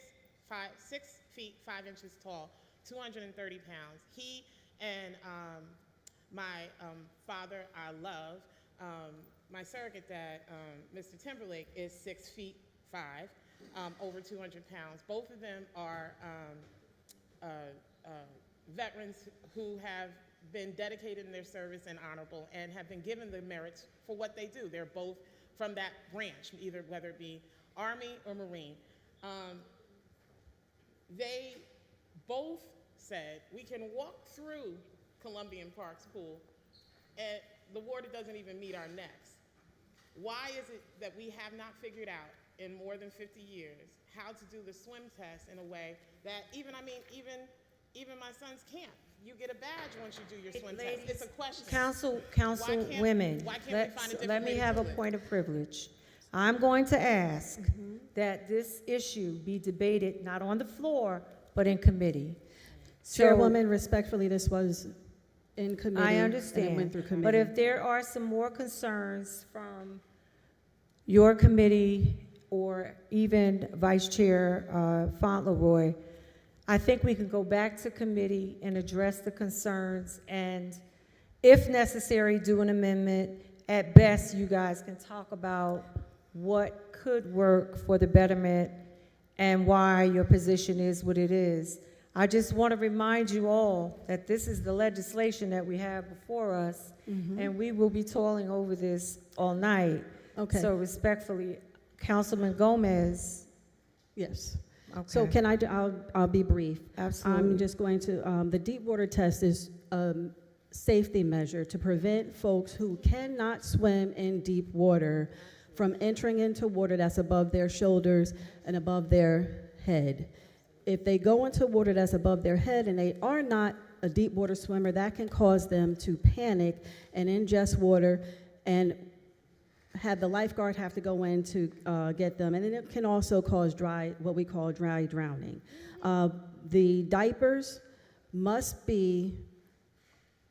feet 5 inches tall, 230 pounds. He and my father, I love, my surrogate dad, Mr. Timberlake, is 6 feet 5, over 200 pounds. Both of them are veterans who have been dedicated in their service and honorable and have been given the merits for what they do. They're both from that branch, either whether it be Army or Marine. They both said we can walk through Columbian Park's pool and the water doesn't even meet our necks. Why is it that we have not figured out in more than 50 years how to do the swim test in a way that even my son's camp, you get a badge once you do your swim test. It's a question.
Councilwomen,
Why can't we find a different
let me
way to
have
do
a
it?
point of privilege. I'm going to ask that this issue be debated not on the floor, but in committee. So-
Chairwoman, respectfully, this was in committee.
I
And it
understand.
went through committee.
But if there are some more concerns from your committee or even Vice Chair Fauntleroy, I think we can go back to committee and address the concerns and, if necessary, do an amendment. At best, you guys can talk about what could work for the betterment and why your position is what it is. I just want to remind you all that this is the legislation that we have before us, and we will be toiling over this all night.
Okay.
So respectfully, Councilman Gomez.
Yes.
Okay.
So can I, I'll be brief.
Absolutely.
I'm just going to, the deep water test is a safety measure to prevent folks who cannot swim in deep water from entering into water that's above their shoulders and above their head. If they go into water that's above their head and they are not a deep water swimmer, that can cause them to panic and ingest water and have the lifeguard have to go in to get them. And then it can also cause what we call dry drowning. The diapers must be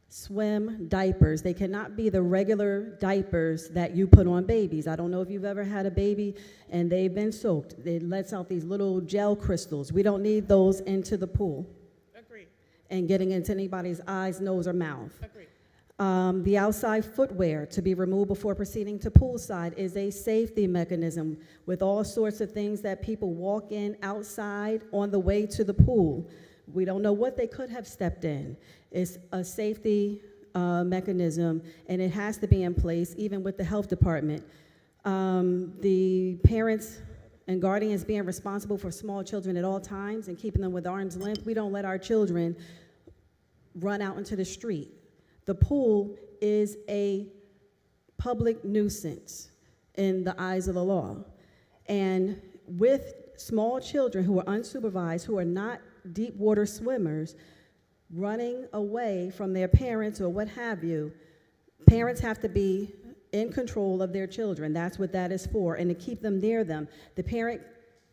swim diapers. They cannot be the regular diapers that you put on babies. I don't know if you've ever had a baby and they've been soaked. It lets out these little gel crystals. We don't need those into the pool
Agreed.
and getting into anybody's eyes, nose, or mouth.
Agreed.
The outside footwear to be removed before proceeding to poolside is a safety mechanism with all sorts of things that people walk in outside on the way to the pool. We don't know what they could have stepped in. It's a safety mechanism, and it has to be in place, even with the health department. The parents and guardians being responsible for small children at all times and keeping them with arm's length. We don't let our children run out into the street. The pool is a public nuisance in the eyes of the law. And with small children who are unsupervised, who are not deep water swimmers, running away from their parents or what have you, parents have to be in control of their children. That's what that is for, and to keep them near them. The parent,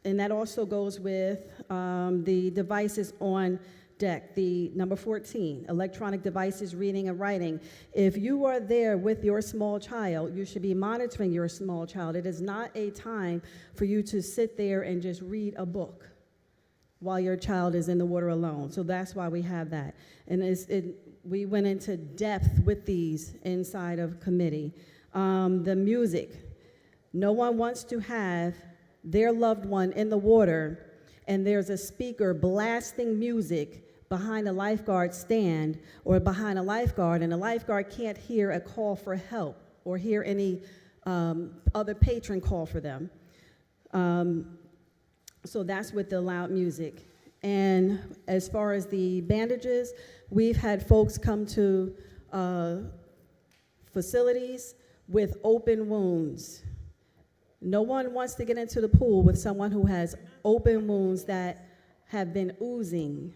and that also goes with the devices on deck, the number 14, electronic devices, reading and writing. If you are there with your small child, you should be monitoring your small child. It is not a time for you to sit there and just read a book while your child is in the water alone. So that's why we have that. And we went into depth with these inside of committee. The music. No one wants to have their loved one in the water and there's a speaker blasting music behind a lifeguard stand or behind a lifeguard, and the lifeguard can't hear a call for help or hear any other patron call for them. So that's with the loud music. And as far as the bandages, we've had folks come to facilities with open wounds. No one wants to get into the pool with someone who has open wounds that have been oozing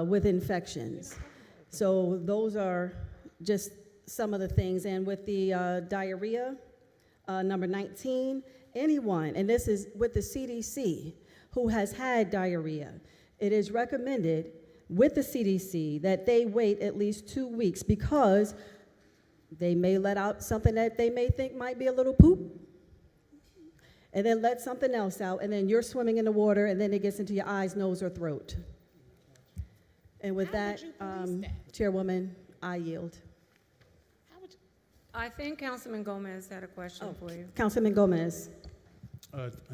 with infections. So those are just some of the things. And with the diarrhea, number 19, anyone, and this is with the CDC, who has had diarrhea, it is recommended with the CDC that they wait at least 2 weeks because they may let out something that they may think might be a little poop, and then let something else out, and then you're swimming in the water, and then it gets into your eyes, nose, or throat. And with that, Chairwoman, I yield.
I think Councilman Gomez had a question for you.
Councilman Gomez.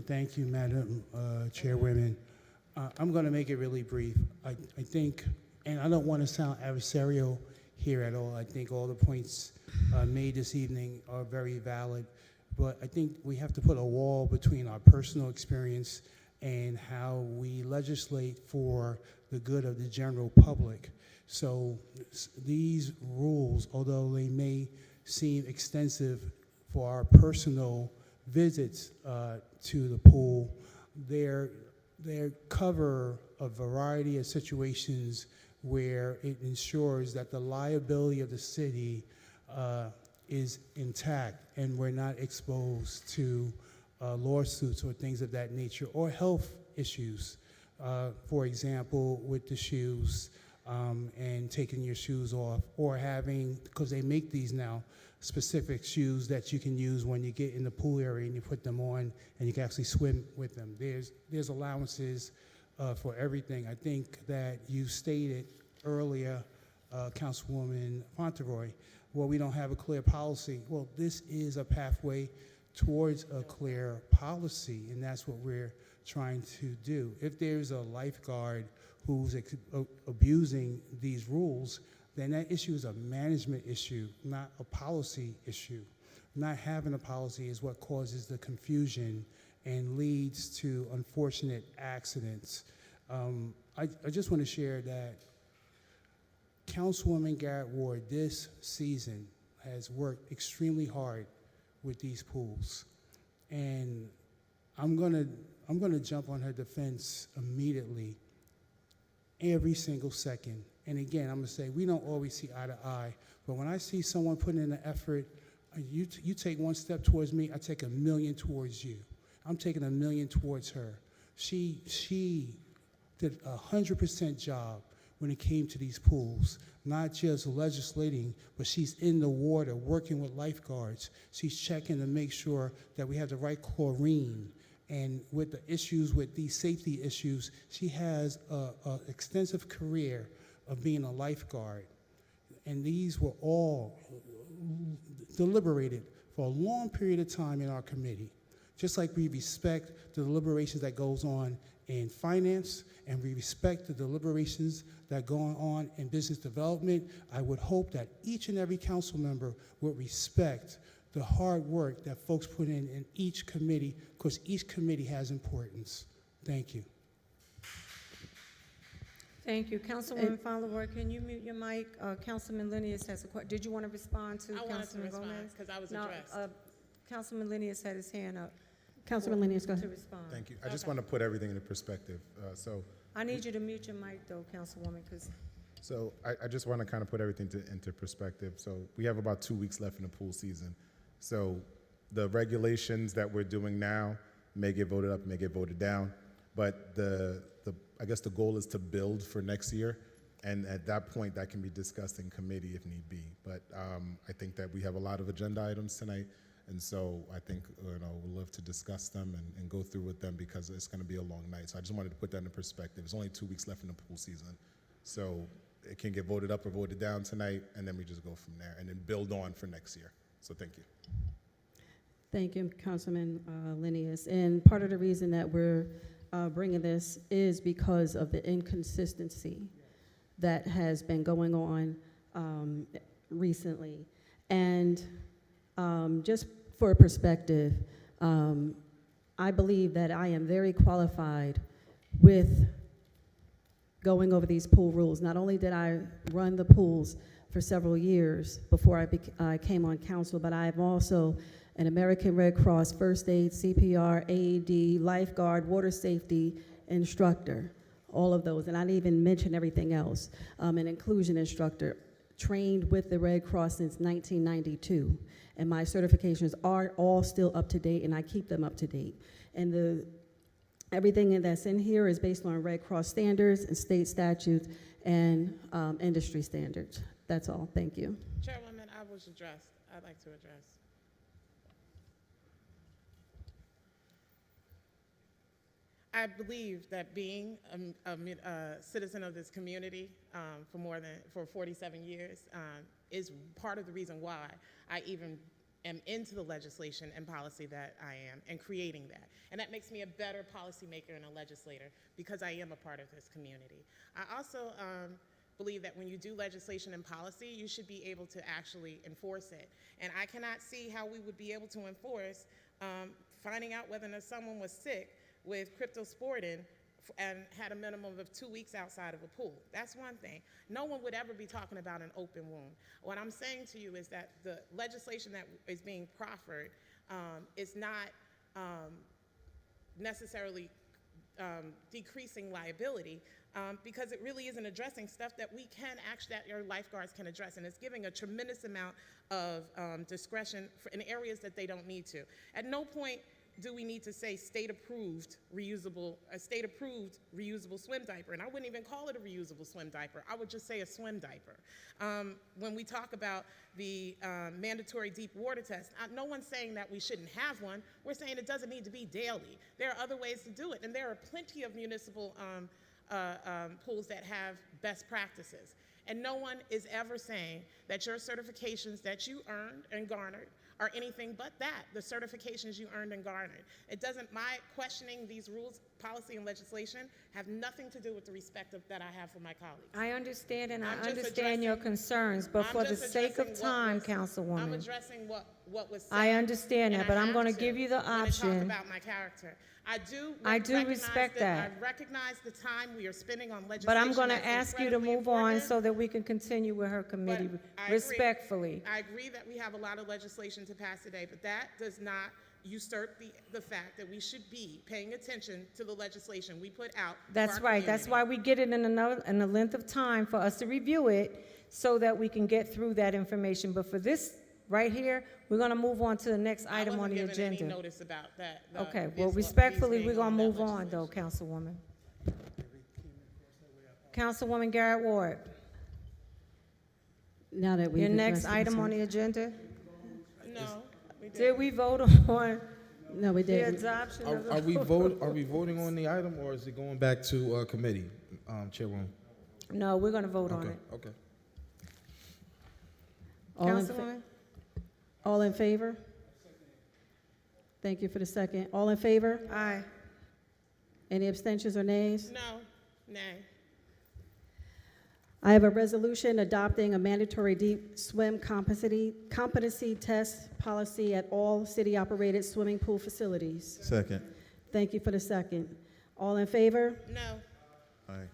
Thank you, Madam Chairwoman. I'm going to make it really brief. I think, and I don't want to sound adversarial here at all. I think all the points made this evening are very valid, but I think we have to put a wall between our personal experience and how we legislate for the good of the general public. So these rules, although they may seem extensive for our personal visits to the pool, they cover a variety of situations where it ensures that the liability of the city is intact and we're not exposed to lawsuits or things of that nature, or health issues. For example, with the shoes and taking your shoes off, or having, because they make these now, specific shoes that you can use when you get in the pool area and you put them on and you can actually swim with them. There's allowances for everything. I think that you stated earlier, Councilwoman Fauntleroy, well, we don't have a clear policy. Well, this is a pathway towards a clear policy, and that's what we're trying to do. If there's a lifeguard who's abusing these rules, then that issue is a management issue, not a policy issue. Not having a policy is what causes the confusion and leads to unfortunate accidents. I just want to share that Councilwoman Garrett Ward this season has worked extremely hard with these pools. And I'm gonna jump on her defense immediately, every single second. And again, I'm gonna say, we don't always see eye to eye, but when I see someone putting in the effort, you take one step towards me, I take 1,000,000 towards you. I'm taking 1,000,000 towards her. She did a 100% job when it came to these pools, not just legislating, but she's in the water working with lifeguards. She's checking to make sure that we have the right chlorine. And with the issues, with these safety issues, she has an extensive career of being a lifeguard. And these were all deliberated for a long period of time in our committee. Just like we respect the deliberations that goes on in finance, and we respect the deliberations that go on in business development, I would hope that each and every council member would respect the hard work that folks put in each committee, because each committee has importance. Thank you.
Thank you. Councilwoman Fauntleroy, can you mute your mic? Councilman Linius has a question. Did you want to respond to
I wanted to
Councilman
respond
Gomez?
because I was
No,
addressed.
Councilman Linius had his hand up.
Councilman Linius, go
To
ahead.
respond.
Thank you. I just want to put everything into perspective.
I need you to mute your mic though, Councilwoman, because
So I just want to kind of put everything into perspective. So we have about 2 weeks left in the pool season. So the regulations that we're doing now may get voted up, may get voted down, but I guess the goal is to build for next year, and at that point that can be discussed in committee if need be. But I think that we have a lot of agenda items tonight, and so I think we'll love to discuss them and go through with them, because it's going to be a long night. So I just wanted to put that in perspective. There's only 2 weeks left in the pool season, so it can get voted up or voted down tonight, and then we just go from there and then build on for next year. So thank you.
Thank you, Councilman Linius. And part of the reason that we're bringing this is because of the inconsistency that has been going on recently. And just for perspective, I believe that I am very qualified with going over these pool rules. Not only did I run the pools for several years before I came on council, but I'm also an American Red Cross first aid, CPR, AED, lifeguard, water safety instructor, all of those. And I didn't even mention everything else. An inclusion instructor, trained with the Red Cross since 1992. And my certifications are all still up to date, and I keep them up to date. And everything that's in here is based on Red Cross standards and state statutes and industry standards. That's all. Thank you.
Chairwoman, I was addressed. I'd like to address. I believe that being a citizen of this community for 47 years is part of the reason why I even am into the legislation and policy that I am, and creating that. And that makes me a better policymaker and a legislator, because I am a part of this community. I also believe that when you do legislation and policy, you should be able to actually enforce it. And I cannot see how we would be able to enforce finding out whether or not someone was sick with cryptosporin and had a minimum of 2 weeks outside of a pool. That's one thing. No one would ever be talking about an open wound. What I'm saying to you is that the legislation that is being proffered is not necessarily decreasing liability, because it really isn't addressing stuff that we can actually, that your lifeguards can address, and it's giving a tremendous amount of discretion in areas that they don't need to. At no point do we need to say state-approved reusable swim diaper, and I wouldn't even call it a reusable swim diaper. I would just say a swim diaper. When we talk about the mandatory deep water test, no one's saying that we shouldn't have one. We're saying it doesn't need to be daily. There are other ways to do it, and there are plenty of municipal pools that have best practices. And no one is ever saying that your certifications that you earned and garnered are anything but that, the certifications you earned and garnered. It doesn't, my questioning these rules, policy, and legislation have nothing to do with the respect that I have for my colleagues.
I understand, and I
I'm just
understand your
addressing-
concerns, but
I'm
for the
just
sake of
addressing what
time,
was- I'm
Councilwoman,
addressing what was said.
I understand
and
that, but
I
I'm
have
going to give you the
when I
option.
talk about my character. I do
recognize
respect
that.
I recognize the time we are spending on legislation.
But I'm going to
that's
ask you to
incredibly
move on
important.
so that we can continue with her committee
But I agree.
respectfully.
I agree that we have a lot of legislation to pass today, but that does not usurp the fact that we should be paying attention to the legislation we put out. for
That's
our
right. That's why
community.
we get it in a length of time for us to review it so that we can get through that information. But for this right here, we're going to move on to the next item on the
I wasn't given
agenda.
any notice about that.
Okay,
these
well,
these
respectfully,
being
we're going to
that
move on, though, Councilwoman. Councilwoman Garrett Ward,
Now that we've
your next
addressed the
item on
concern.
the agenda?
No, we didn't.
Did we vote on
No, we
the
didn't.
adoption of the?
Are we voting on the item, or is it going back to committee, Chairwoman?
No, we're going to vote on
Okay,
it.
okay.
All in fa-
Councilwoman?
All in favor? Thank you for the second. All in favor?
Aye.
Any abstentions or nays?
No, nay.
I have a resolution adopting a mandatory deep swim competency test policy at all city-operated swimming pool facilities.
Second.
Thank you for the second. All in favor?
No,
Aye.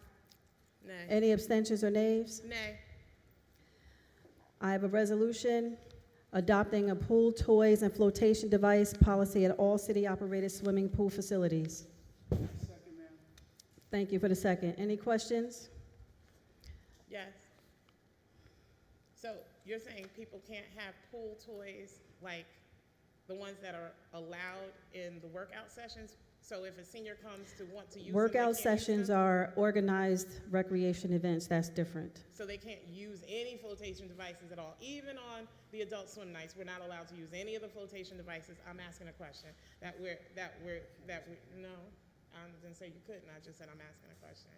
nay.
Any abstentions or nays?
Nay.
I have a resolution adopting a pool toys and flotation device policy at all city-operated swimming pool facilities. Thank you for the second. Any questions?
Yes. So you're saying people can't have pool toys like the ones that are allowed in the workout sessions? So if a senior comes to want to use them, they
Workout
can't use
sessions
them?
are organized recreation events. That's different.
So they can't use any flotation devices at all. Even on the adult swim nights, we're not allowed to use any of the flotation devices. I'm asking a question. No, I didn't say you couldn't. I just said I'm asking a question.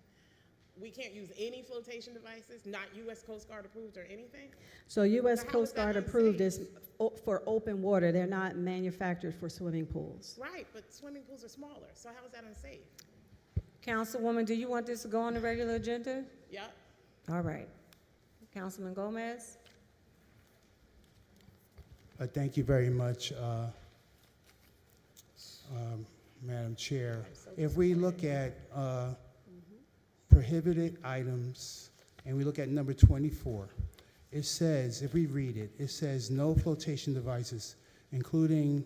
We can't use any flotation devices, not U.S. Coast Guard approved or anything?
So U.S.
So how
Coast
is that
Guard approved
unsafe?
is for open water. They're not manufactured for swimming pools.
Right, but swimming pools are smaller, so how is that unsafe?
Councilwoman, do you want this to go on the regular agenda?
Yep.
All right. Councilman Gomez?
Thank you very much, Madam Chair. If we look at prohibited items, and we look at number 24, it says, if we read it, it says no flotation devices, including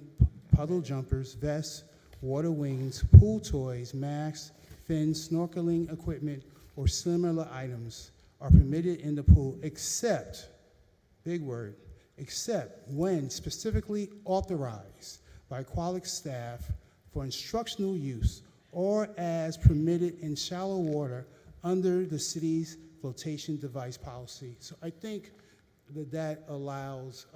puddle jumpers, vests, water wings, pool toys, masks, fins, snorkeling equipment, or similar items are permitted in the pool except, big word, except when specifically authorized by Qualix staff for instructional use or as permitted in shallow water under the city's flotation device policy. So I think that allows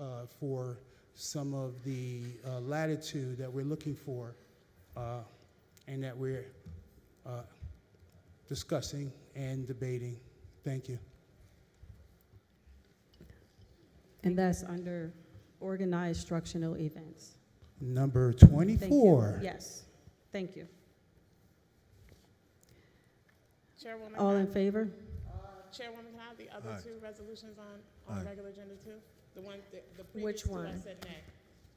for some of the latitude that we're looking for and that we're discussing and debating. Thank you.
And that's under organized instructional events.
Number
Thank you.
24.
Yes. Thank you.
Chairwoman?
All
can
in favor?
Chairwoman, can I have the other
Aye.
two resolutions on
Aye.
regular agenda too? The one, the previous
Which
two I
one?
said nay.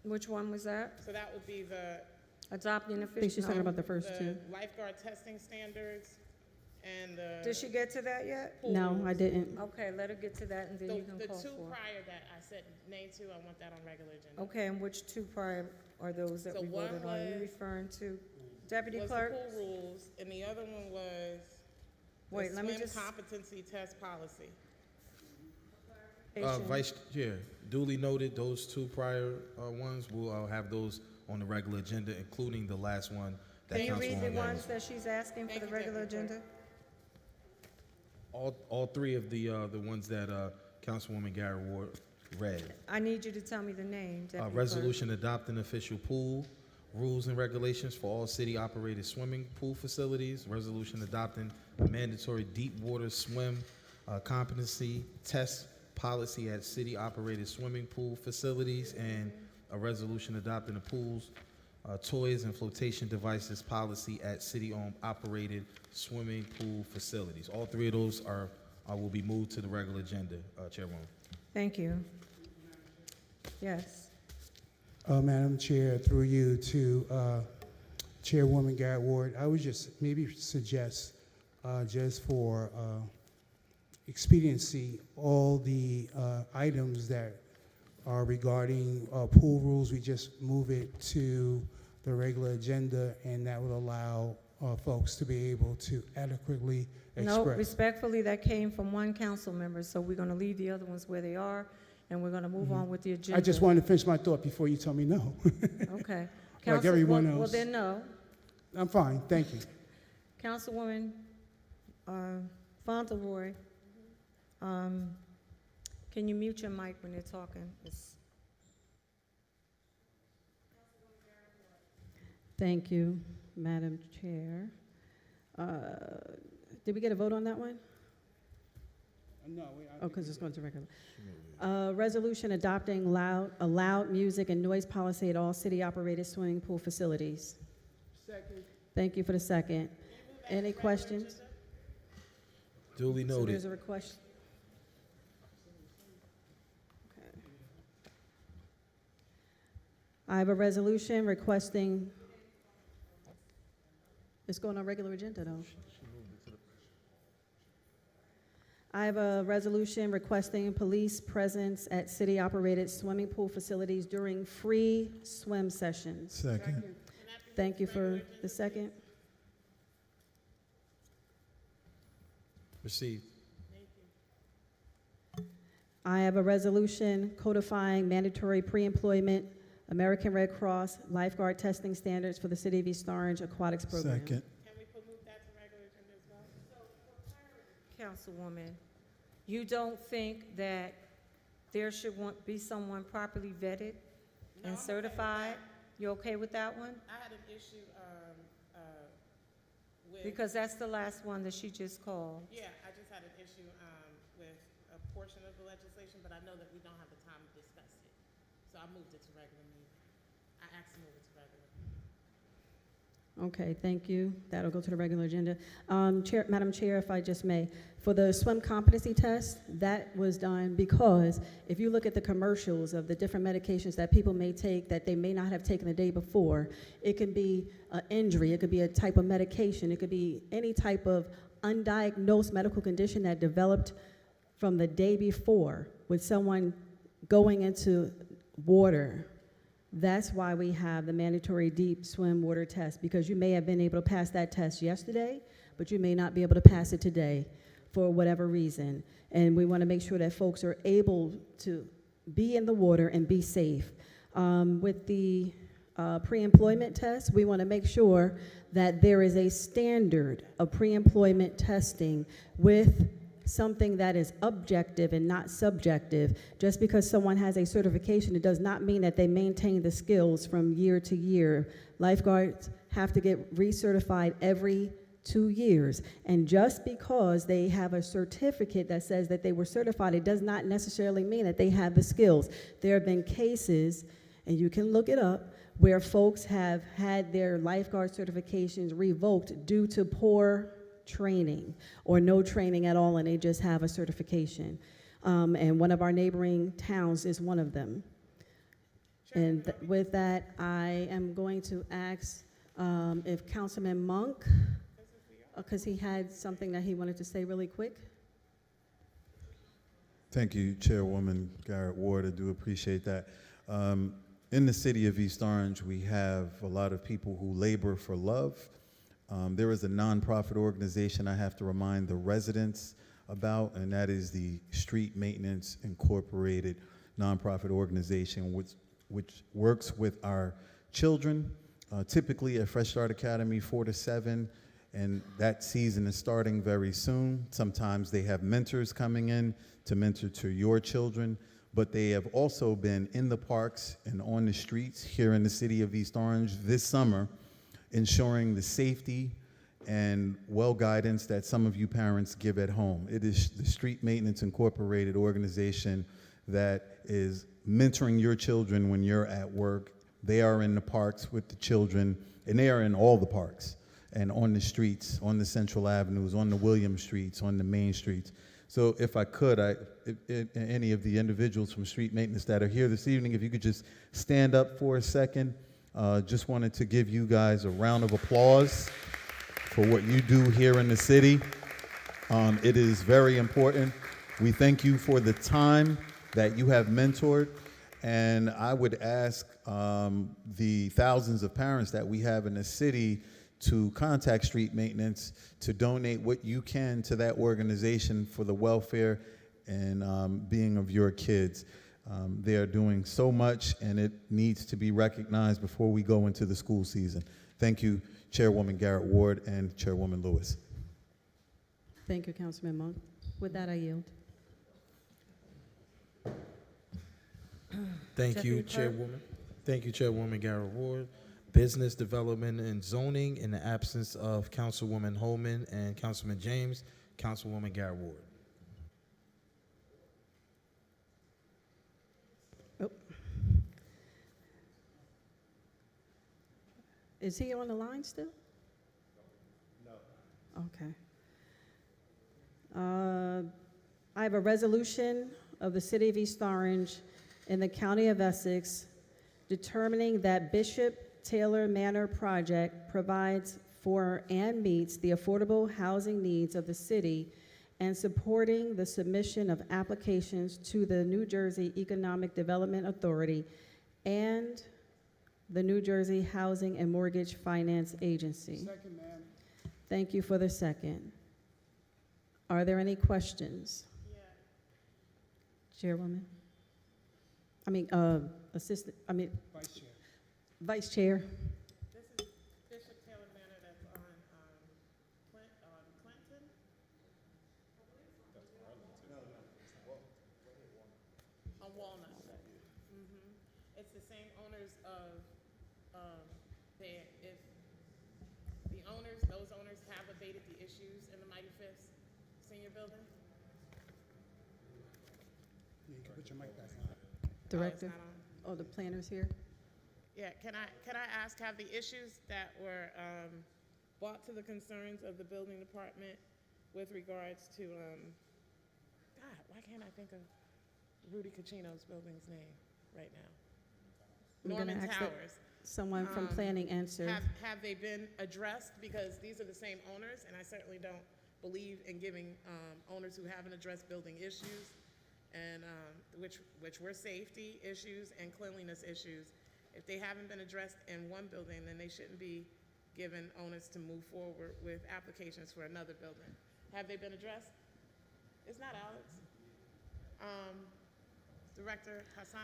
Which one was that?
So that would be the
Adopting
I think she's talking
official.
about the first two.
lifeguard testing standards and the.
Did she get to that yet?
pool
No,
rules.
I didn't.
Okay, let her get to that, and then you can
The
call
two
for it.
prior that I said nay to, I want that on regular agenda.
Okay, and which two prior are those that
So
we
one
voted on? Are you
was-
referring to? Deputy
was
Clerk?
the pool rules, and the other one was
Wait,
the
let me
swim
just-
competency test policy.
Vice Chair, duly noted, those two prior ones, we'll have those on the regular agenda, including the last one that
Can you read the
Councilwoman
ones
Garrett.
that she's asking for
Thank
the
you,
regular
Deputy Clerk.
agenda?
All three of the ones that Councilwoman Garrett Ward read.
I need you to tell me the name, Deputy Clerk.
Resolution adopting official pool rules and regulations for all city-operated swimming pool facilities. Resolution adopting a mandatory deep water swim competency test policy at city-operated swimming pool facilities, and a resolution adopting the pools, toys and flotation devices policy at city-owned operated swimming pool facilities. All three of those will be moved to the regular agenda, Chairwoman.
Thank you. Yes.
Madam Chair, through you to Chairwoman Garrett Ward, I would just maybe suggest, just for expediency, all the items that are regarding pool rules, we just move it to the regular agenda, and that would allow folks to be able to adequately
No,
express.
respectfully, that came from one council member, so we're going to leave the other ones where they are, and we're going to move on with the agenda.
I just wanted to finish my thought before you tell me no.
Okay.
Like
Council-
everyone
well,
else.
Well, then, no.
I'm fine, thank you.
Councilwoman Fauntleroy, can you mute your mic when they're talking?
Thank you, Madam Chair. Did we get a vote on that one?
No,
Oh, because it's going to regular. Resolution adopting loud music and noise policy at all city-operated swimming pool facilities.
Second.
Thank you for the second. Any questions?
Duly
So
noted.
there's a request. Okay. I have a resolution requesting, it's going on regular agenda, though. I have a resolution requesting police presence at city-operated swimming pool facilities during free swim sessions.
Second.
Thank you for the second.
Received.
I have a resolution codifying mandatory pre-employment American Red Cross lifeguard testing standards for the City of East Orange Aquatics Program.
Second.
Can we move that to regular agenda as well?
Councilwoman, you don't think that there should be someone properly vetted
No, I'm okay
and
with
certified? You okay with that one?
I had an issue with.
Because that's the last one that she just called.
Yeah, I just had an issue with a portion of the legislation, but I know that we don't have the time to discuss it. So I moved it to regular meeting. I asked to move it to regular.
Okay, thank you. That'll go to the regular agenda. Madam Chair, if I just may, for the swim competency test, that was done because if you look at the commercials of the different medications that people may take that they may not have taken the day before, it can be an injury, it could be a type of medication, it could be any type of undiagnosed medical condition that developed from the day before with someone going into water. That's why we have the mandatory deep swim water test, because you may have been able to pass that test yesterday, but you may not be able to pass it today for whatever reason. And we want to make sure that folks are able to be in the water and be safe. With the pre-employment test, we want to make sure that there is a standard of pre-employment testing with something that is objective and not subjective. Just because someone has a certification, it does not mean that they maintain the skills from year to year. Lifeguards have to get recertified every 2 years. And just because they have a certificate that says that they were certified, it does not necessarily mean that they have the skills. There have been cases, and you can look it up, where folks have had their lifeguard certifications revoked due to poor training or no training at all, and they just have a certification. And one of our neighboring towns is one of them. And with that, I am going to ask if Councilman Monk, because he had something that he wanted to say really quick.
Thank you, Chairwoman Garrett Ward. I do appreciate that. in the city of East Orange, we have a lot of people who labor for love. There is a nonprofit organization I have to remind the residents about, and that is the Street Maintenance Incorporated nonprofit organization, which works with our children, typically at Fresh Start Academy 4 to 7, and that season is starting very soon. Sometimes they have mentors coming in to mentor to your children, but they have also been in the parks and on the streets here in the city of East Orange this summer, ensuring the safety and well guidance that some of you parents give at home. It is the Street Maintenance Incorporated organization that is mentoring your children when you're at work. They are in the parks with the children, and they are in all the parks and on the streets, on the central avenues, on the William streets, on the main streets. So if I could, any of the individuals from Street Maintenance that are here this evening, if you could just stand up for a second. Just wanted to give you guys a round of applause for what you do here in the city. It is very important. We thank you for the time that you have mentored, and I would ask the thousands of parents that we have in the city to contact Street Maintenance to donate what you can to that organization for the welfare and being of your kids. They are doing so much, and it needs to be recognized before we go into the school season. Thank you, Chairwoman Garrett Ward and Chairwoman Lewis.
Thank you, Councilman Monk. With that, I yield.
Thank you,
Deputy Clerk.
Chairwoman. Thank you, Chairwoman Garrett Ward. Business Development and Zoning, in the absence of Councilwoman Holman and Councilman James, Councilwoman Garrett Ward.
Is he on the line still? No. Okay. I have a resolution of the City of East Orange in the County of Essex determining that Bishop Taylor Manor project provides for and meets the affordable housing needs of the city and supporting the submission of applications to the New Jersey Economic Development Authority and the New Jersey Housing and Mortgage Finance Agency.
Second, ma'am.
Thank you for the second. Are there any questions? Chairwoman? Assistant,
Vice Chair.
Vice Chair.
This is Bishop Taylor Manor that's on Clinton. On Walnut. It's the same owners of, those owners have abated the issues in the Mighty Fifth Senior Building.
You can put your mic back on.
Director? Oh, the planner's here?
Yeah, can I ask, have the issues that were brought to the concerns of the building department with regards to, God, why can't I think of Rudy Cucino's building's name right now?
I'm gonna
Norman
ask that
Towers.
someone from planning answer.
Have they been addressed? Because these are the same owners, and I certainly don't believe in giving owners who haven't addressed building issues, and which were safety issues and cleanliness issues. If they haven't been addressed in one building, then they shouldn't be given owners to move forward with applications for another building. Have they been addressed? It's not Alex. Director Hassan?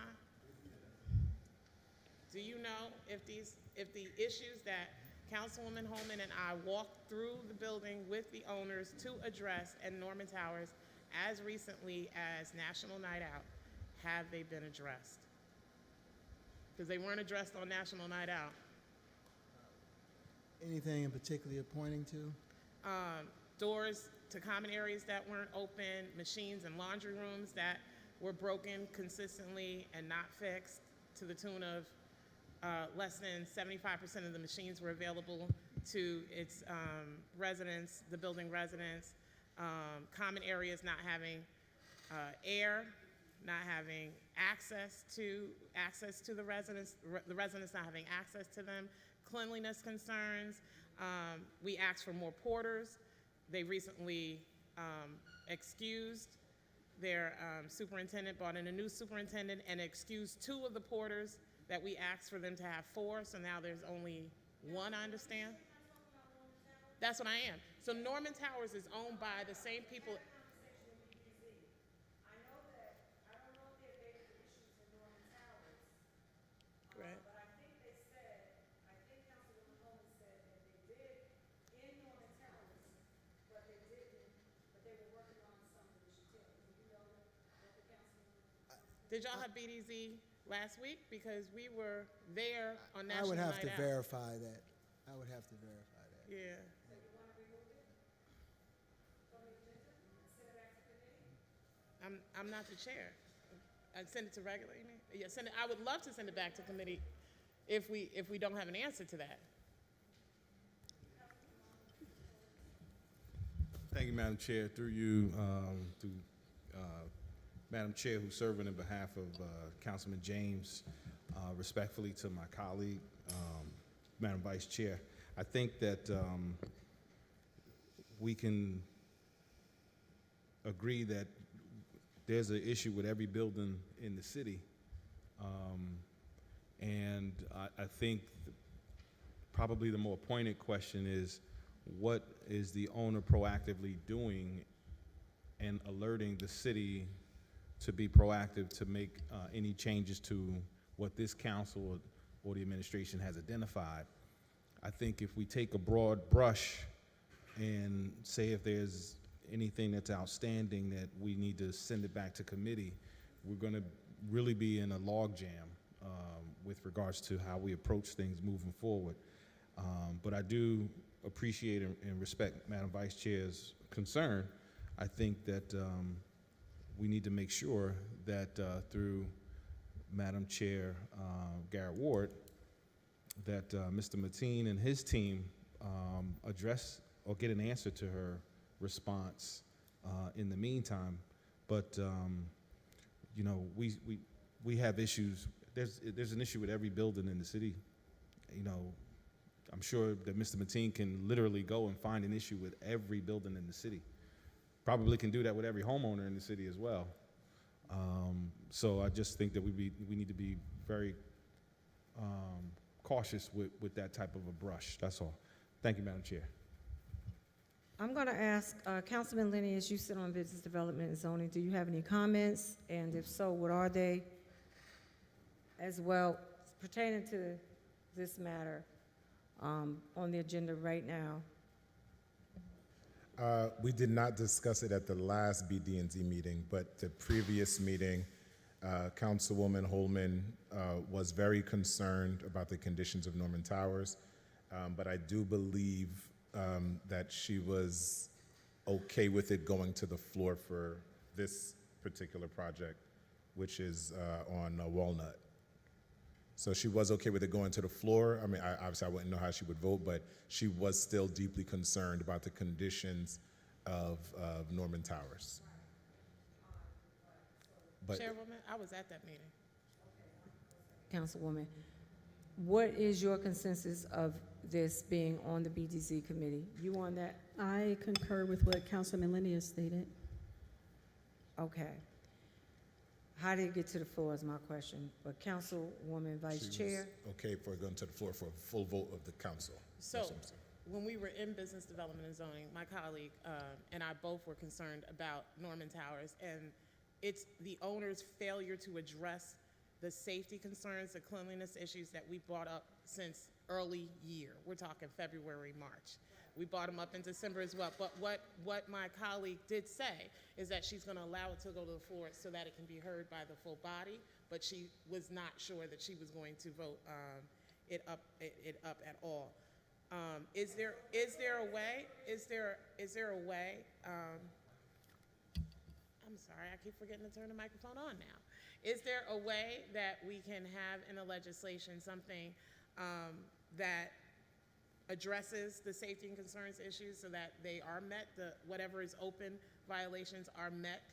Do you know if the issues that Councilwoman Holman and I walked through the building with the owners to address at Norman Towers as recently as National Night Out, have they been addressed? Because they weren't addressed on National Night Out.
Anything in particular you're pointing to?
Doors to common areas that weren't open, machines in laundry rooms that were broken consistently and not fixed to the tune of less than 75% of the machines were available to its residents, the building residents. Common areas not having air, not having access to the residents not having access to them. Cleanliness concerns. We asked for more porters. They recently excused their superintendent, brought in a new superintendent, and excused 2 of the porters that we asked for them to have 4, so now there's only 1, I understand? That's what I am. So Norman Towers is owned by the same people. Right. Did y'all have BDZ last week? Because we were there on
I
National
would have
Night
to
Out.
verify that. I would have to verify that.
Yeah. I'm not the chair. I'd send it to regular, you mean? Yeah, send it, I would love to send it back to committee if we don't have an answer to that.
Thank you, Madam Chair. Through you, Madam Chair, who's serving on behalf of Councilman James, respectfully to my colleague, Madam Vice Chair, I think that we can agree that there's an issue with every building in the city. And I think probably the more pointed question is, what is the owner proactively doing and alerting the city to be proactive to make any changes to what this council or the administration has identified? I think if we take a broad brush and say if there's anything that's outstanding that we need to send it back to committee, we're going to really be in a logjam with regards to how we approach things moving forward. But I do appreciate and respect Madam Vice Chair's concern. I think that we need to make sure that through Madam Chair Garrett Ward, that Mr. Mateen and his team address or get an answer to her response in the meantime. But you know, we have issues. There's an issue with every building in the city. You know, I'm sure that Mr. Mateen can literally go and find an issue with every building in the city. Probably can do that with every homeowner in the city as well. So I just think that we need to be very cautious with that type of a brush. That's all. Thank you, Madam Chair.
I'm going to ask Councilman Lenny, as you sit on Business Development and Zoning, do you have any comments? And if so, what are they? As well, pertaining to this matter on the agenda right now.
We did not discuss it at the last BD&Z meeting, but the previous meeting, Councilwoman Holman was very concerned about the conditions of Norman Towers, but I do believe that she was okay with it going to the floor for this particular project, which is on Walnut. So she was okay with it going to the floor. I mean, obviously I wouldn't know how she would vote, but she was still deeply concerned about the conditions of Norman Towers. But
Chairwoman, I was at that meeting.
Councilwoman, what is your consensus of this being on the BDZ committee? You on that?
I concur with what Councilman Lenny has stated.
Okay. How did it get to the floor is my question. But Councilwoman Vice
she
Chair?
was okay for it going to the floor for a full vote of the council.
So,
That's what I'm saying.
when we were in Business Development and Zoning, my colleague and I both were concerned about Norman Towers, and it's the owner's failure to address the safety concerns, the cleanliness issues that we brought up since early year. We're talking February, March. We brought them up in December as well. But what my colleague did say is that she's going to allow it to go to the floor so that it can be heard by the full body, but she was not sure that she was going to vote it up at all. Is there a way? I'm sorry, I keep forgetting to turn the microphone on now. Is there a way that we can have in the legislation something that addresses the safety and concerns issues so that they are met, whatever is open violations are met?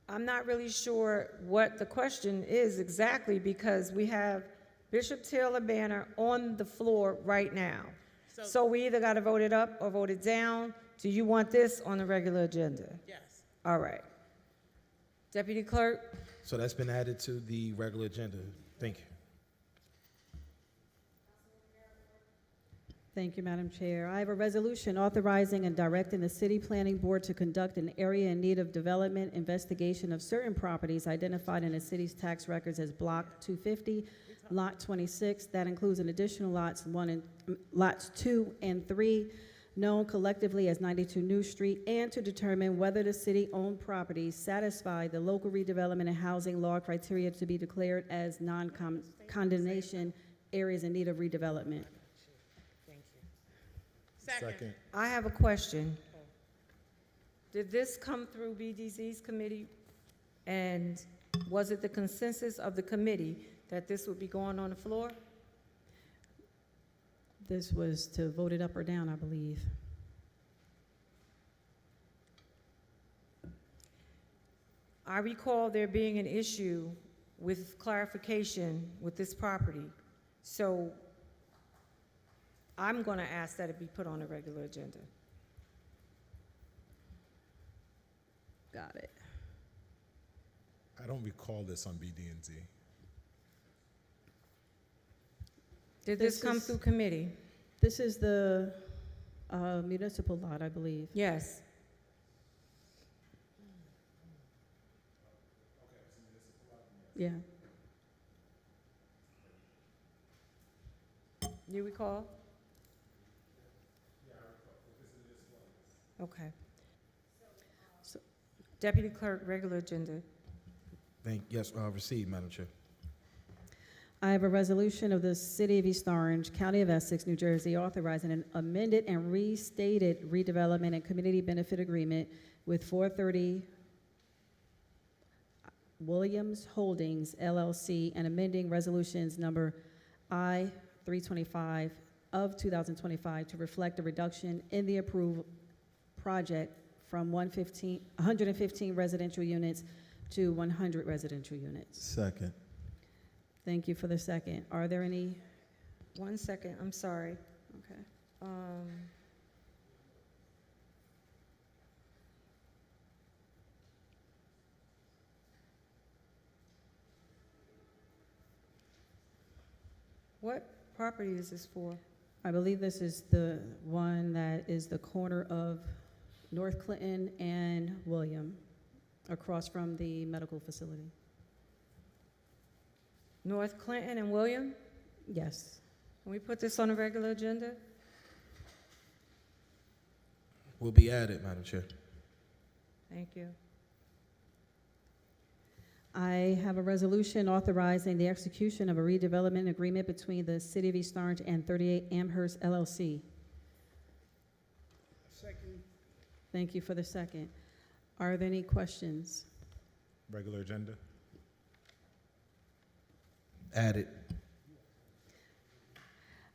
I'm not really sure what the question is exactly, because we have Bishop Taylor Banner on the floor right now. So we either got to vote it up or vote it down. Do you want this on the regular agenda?
Yes.
All right. Deputy Clerk?
So that's been added to the regular agenda. Thank you.
Thank you, Madam Chair. I have a resolution authorizing and directing the City Planning Board to conduct an area in need of development investigation of certain properties identified in the city's tax records as Block 250, Lot 26. That includes an additional lots 2 and 3, known collectively as 92 New Street, and to determine whether the city-owned properties satisfy the local redevelopment and housing law criteria to be declared as non-condemnation areas in need of redevelopment.
Second.
I have a question. Did this come through BDZ's committee? And was it the consensus of the committee that this would be going on the floor?
This was to vote it up or down, I believe.
I recall there being an issue with clarification with this property. So I'm going to ask that it be put on a regular agenda.
Got it.
I don't recall this on BD&Z.
Did this come through committee?
This is the municipal lot, I believe.
Yes.
Yeah.
You recall? Okay. Deputy Clerk, regular agenda.
Yes, received, Madam Chair.
I have a resolution of the City of East Orange, County of Essex, New Jersey, authorizing an amended and restated redevelopment and community benefit agreement with 430 Williams Holdings, LLC, and amending resolutions number I-325 of 2025 to reflect a reduction in the approved project from 115 residential units to 100 residential units.
Second.
Thank you for the second. Are there any?
1 second, I'm sorry.
Okay.
What property is this for?
I believe this is the one that is the corner of North Clinton and William, across from the medical facility.
North Clinton and William?
Yes.
Can we put this on a regular agenda?
Will be added, Madam Chair.
Thank you.
I have a resolution authorizing the execution of a redevelopment agreement between the City of East Orange and 38 Amherst LLC.
Second.
Thank you for the second. Are there any questions?
Regular agenda.
Added.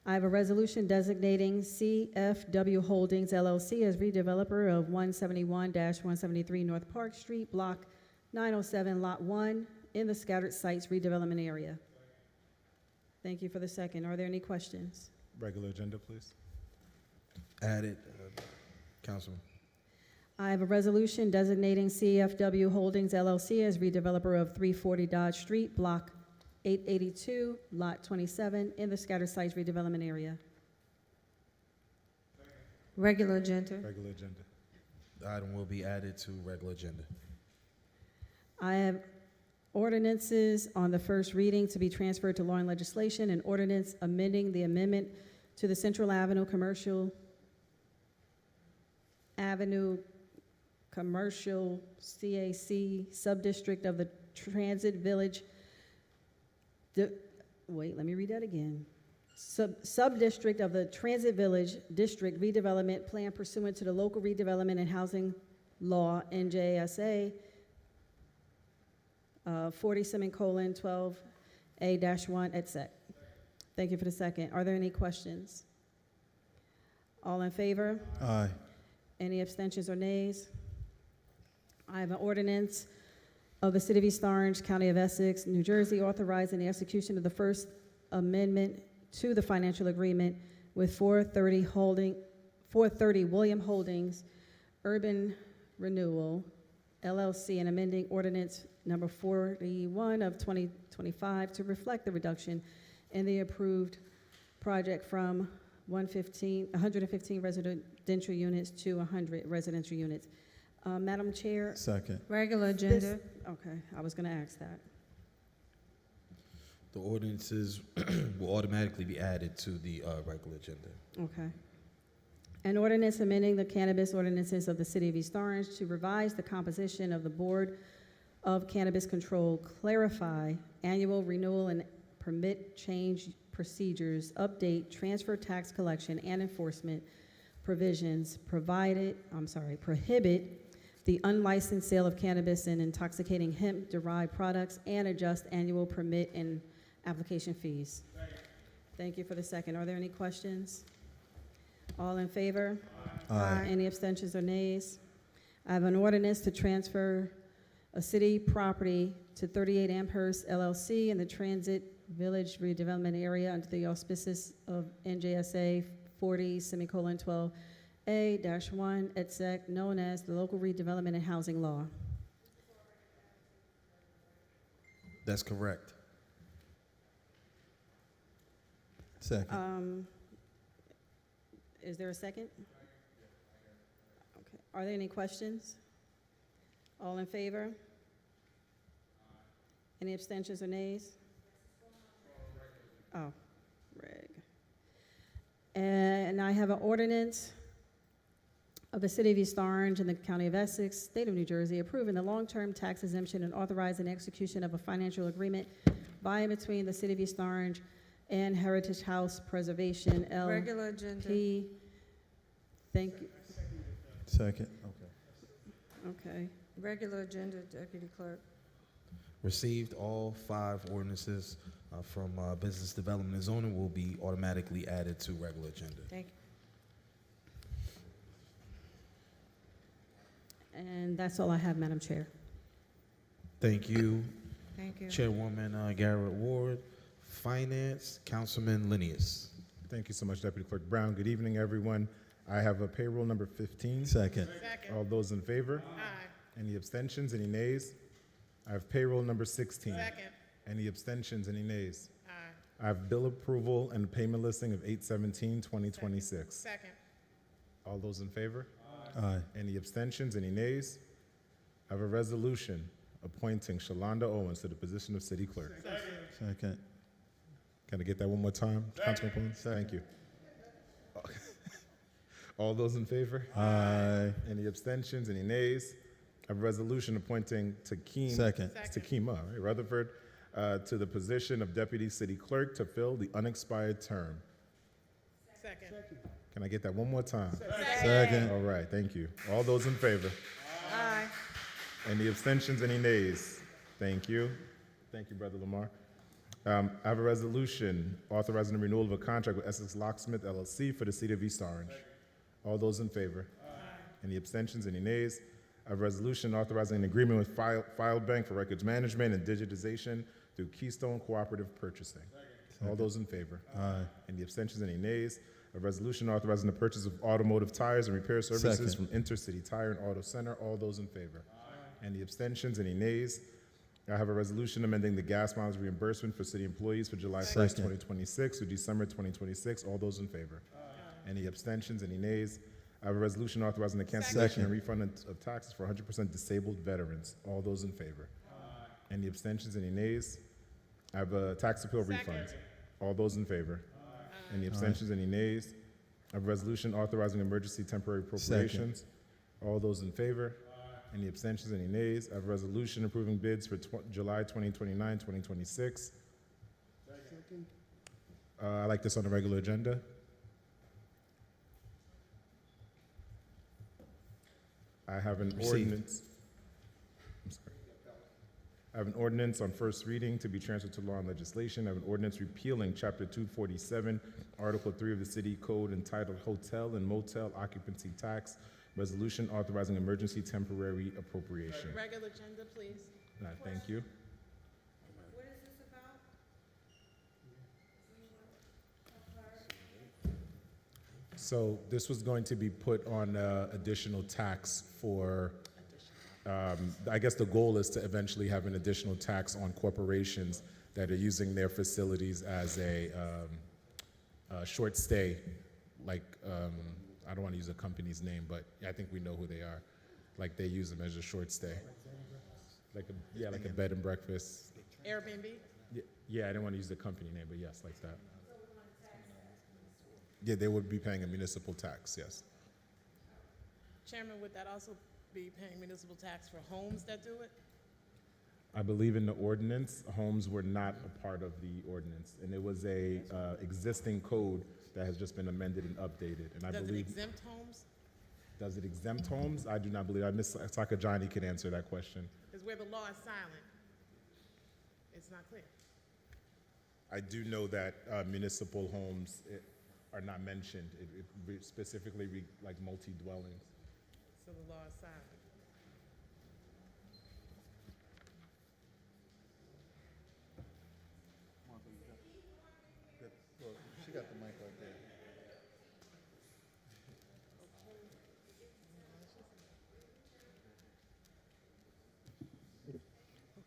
I have a resolution designating CFW Holdings LLC as redeveloper of 171-173 North Park Street, Block 907, Lot 1, in the scattered sites redevelopment area. Thank you for the second. Are there any questions?
Regular agenda, please.
Added, Councilman.
I have a resolution designating CFW Holdings LLC as redeveloper of 340 Dodge Street, Block 882, Lot 27, in the scattered sites redevelopment area.
Regular agenda.
Regular agenda.
The item will be added to regular agenda.
I have ordinances on the first reading to be transferred to law and legislation, and ordinance amending the amendment to the Central Avenue Commercial CAC subdistrict of the Transit Village. Wait, let me read that again. Subdistrict of the Transit Village District Redevelopment Plan pursuant to the Local Redevelopment and Housing Law, NJSA 40:12A-1 et sec. Thank you for the second. Are there any questions? All in favor?
Aye.
Any abstentions or nays? I have an ordinance of the City of East Orange, County of Essex, New Jersey, authorizing the execution of the First Amendment to the financial agreement with 430 William Holdings Urban Renewal LLC and amending ordinance number 41 of 2025 to reflect the reduction in the approved project from 115 residential units to 100 residential units. Madam Chair,
Second.
Regular agenda.
okay, I was going to ask that.
The ordinances will automatically be added to the regular agenda.
Okay. An ordinance amending the cannabis ordinances of the City of East Orange to revise the composition of the Board of Cannabis Control, clarify annual renewal and permit change procedures, update transfer tax collection and enforcement provisions, prohibit the unlicensed sale of cannabis and intoxicating hemp-derived products, and adjust annual permit and application fees. Thank you for the second. Are there any questions? All in favor?
Aye.
Any abstentions or nays? I have an ordinance to transfer a city property to 38 Amherst LLC in the Transit Village redevelopment area under the auspices of NJSA 40:12A-1 et sec, known as the Local Redevelopment and Housing Law.
That's correct.
Second.
Is there a second? Okay. Are there any questions? All in favor? Any abstentions or nays? Oh, reg. And I have an ordinance of the City of East Orange and the County of Essex, State of New Jersey, approving the long-term tax exemption and authorizing execution of a financial agreement by and between the City of East Orange and Heritage House Preservation, LP.
Regular agenda.
Thank you.
Second.
Okay.
Regular agenda, Deputy Clerk.
Received. All 5 ordinances from Business Development and Zoning will be automatically added to regular agenda.
Thank you.
And that's all I have, Madam Chair.
Thank you,
Thank you.
Chairwoman Garrett Ward. Finance, Councilman Linius.
Thank you so much, Deputy Clerk Brown. Good evening, everyone. I have a payroll number 15.
Second.
All those in favor?
Aye.
Any abstentions? Any nays? I have payroll number 16.
Second.
Any abstentions? Any nays?
Aye.
I have bill approval and payment listing of 8/17/2026.
Second.
All those in favor?
Aye.
Any abstentions? Any nays? I have a resolution appointing Shalonda Owens to the position of City Clerk.
Second.
Can I get that one more time, Councilman Pullen? Thank you. All those in favor?
Aye.
Any abstentions? Any nays? I have a resolution appointing
Second.
Takima Rutherford to the position of Deputy City Clerk to fill the unexpired term.
Second.
Can I get that one more time?
Second.
All right, thank you. All those in favor?
Aye.
Any abstentions? Any nays? Thank you. Thank you, Brother Lamar. I have a resolution authorizing the renewal of a contract with Essex Locksmith LLC for the City of East Orange. All those in favor? Any abstentions? Any nays? I have a resolution authorizing an agreement with File Bank for records management and digitization through Keystone Cooperative Purchasing. All those in favor?
Aye.
Any abstentions? Any nays? A resolution authorizing the purchase of automotive tires and repair services
Second.
from Intercity Tire and Auto Center. All those in favor? Any abstentions? Any nays? I have a resolution amending the gas mileage reimbursement for city employees for July 1st,
Second.
2026 through December 2026. All those in favor? Any abstentions? Any nays? I have a resolution authorizing the cancellation and refund of taxes for 100% disabled veterans. All those in favor? Any abstentions? Any nays? I have a tax appeal refund. All those in favor? Any abstentions? Any nays? I have a resolution authorizing emergency temporary appropriations. All those in favor? Any abstentions? Any nays? I have a resolution approving bids for July 2029, 2026. I like this on the regular agenda. I have an
Received.
ordinance. I'm sorry. I have an ordinance on first reading to be transferred to law and legislation. I have an ordinance repealing Chapter 247, Article 3 of the City Code entitled Hotel and Motel Occupancy Tax. Resolution authorizing emergency temporary appropriation.
Regular agenda, please.
Thank you.
What is this about?
So this was going to be put on additional tax for I guess the goal is to eventually have an additional tax on corporations that are using their facilities as a short stay, like, I don't want to use a company's name, but I think we know who they are. Like they use them as a short stay. Like a bed and breakfast.
Airbnb?
Yeah, I didn't want to use the company name, but yes, like that. Yeah, they would be paying a municipal tax, yes.
Chairman, would that also be paying municipal tax for homes that do it?
I believe in the ordinance, homes were not a part of the ordinance, and it was a existing code that has just been amended and updated. And I
Does it
believe,
exempt homes?
does it exempt homes? I do not believe. Ms. Sakajani can answer that question.
Because where the law is silent, it's not clear.
I do know that municipal homes are not mentioned. It specifically like multi-dwellings.
So the law is silent.
She got the mic right there.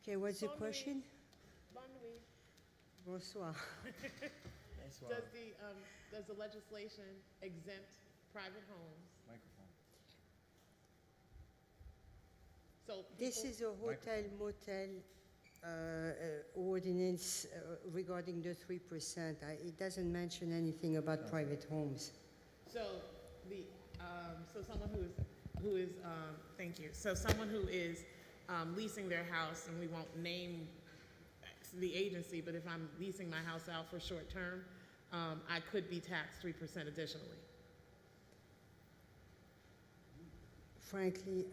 Okay, what's the question?
Bonne nuit.
Bonsoir.
Does the legislation exempt private homes? So
This
people-
is a hotel motel ordinance regarding the 3%. It doesn't mention anything about private homes.
So someone who is thank you. So someone who is leasing their house, and we won't name the agency, but if I'm leasing my house out for short term, I could be taxed 3% additionally.
Frankly,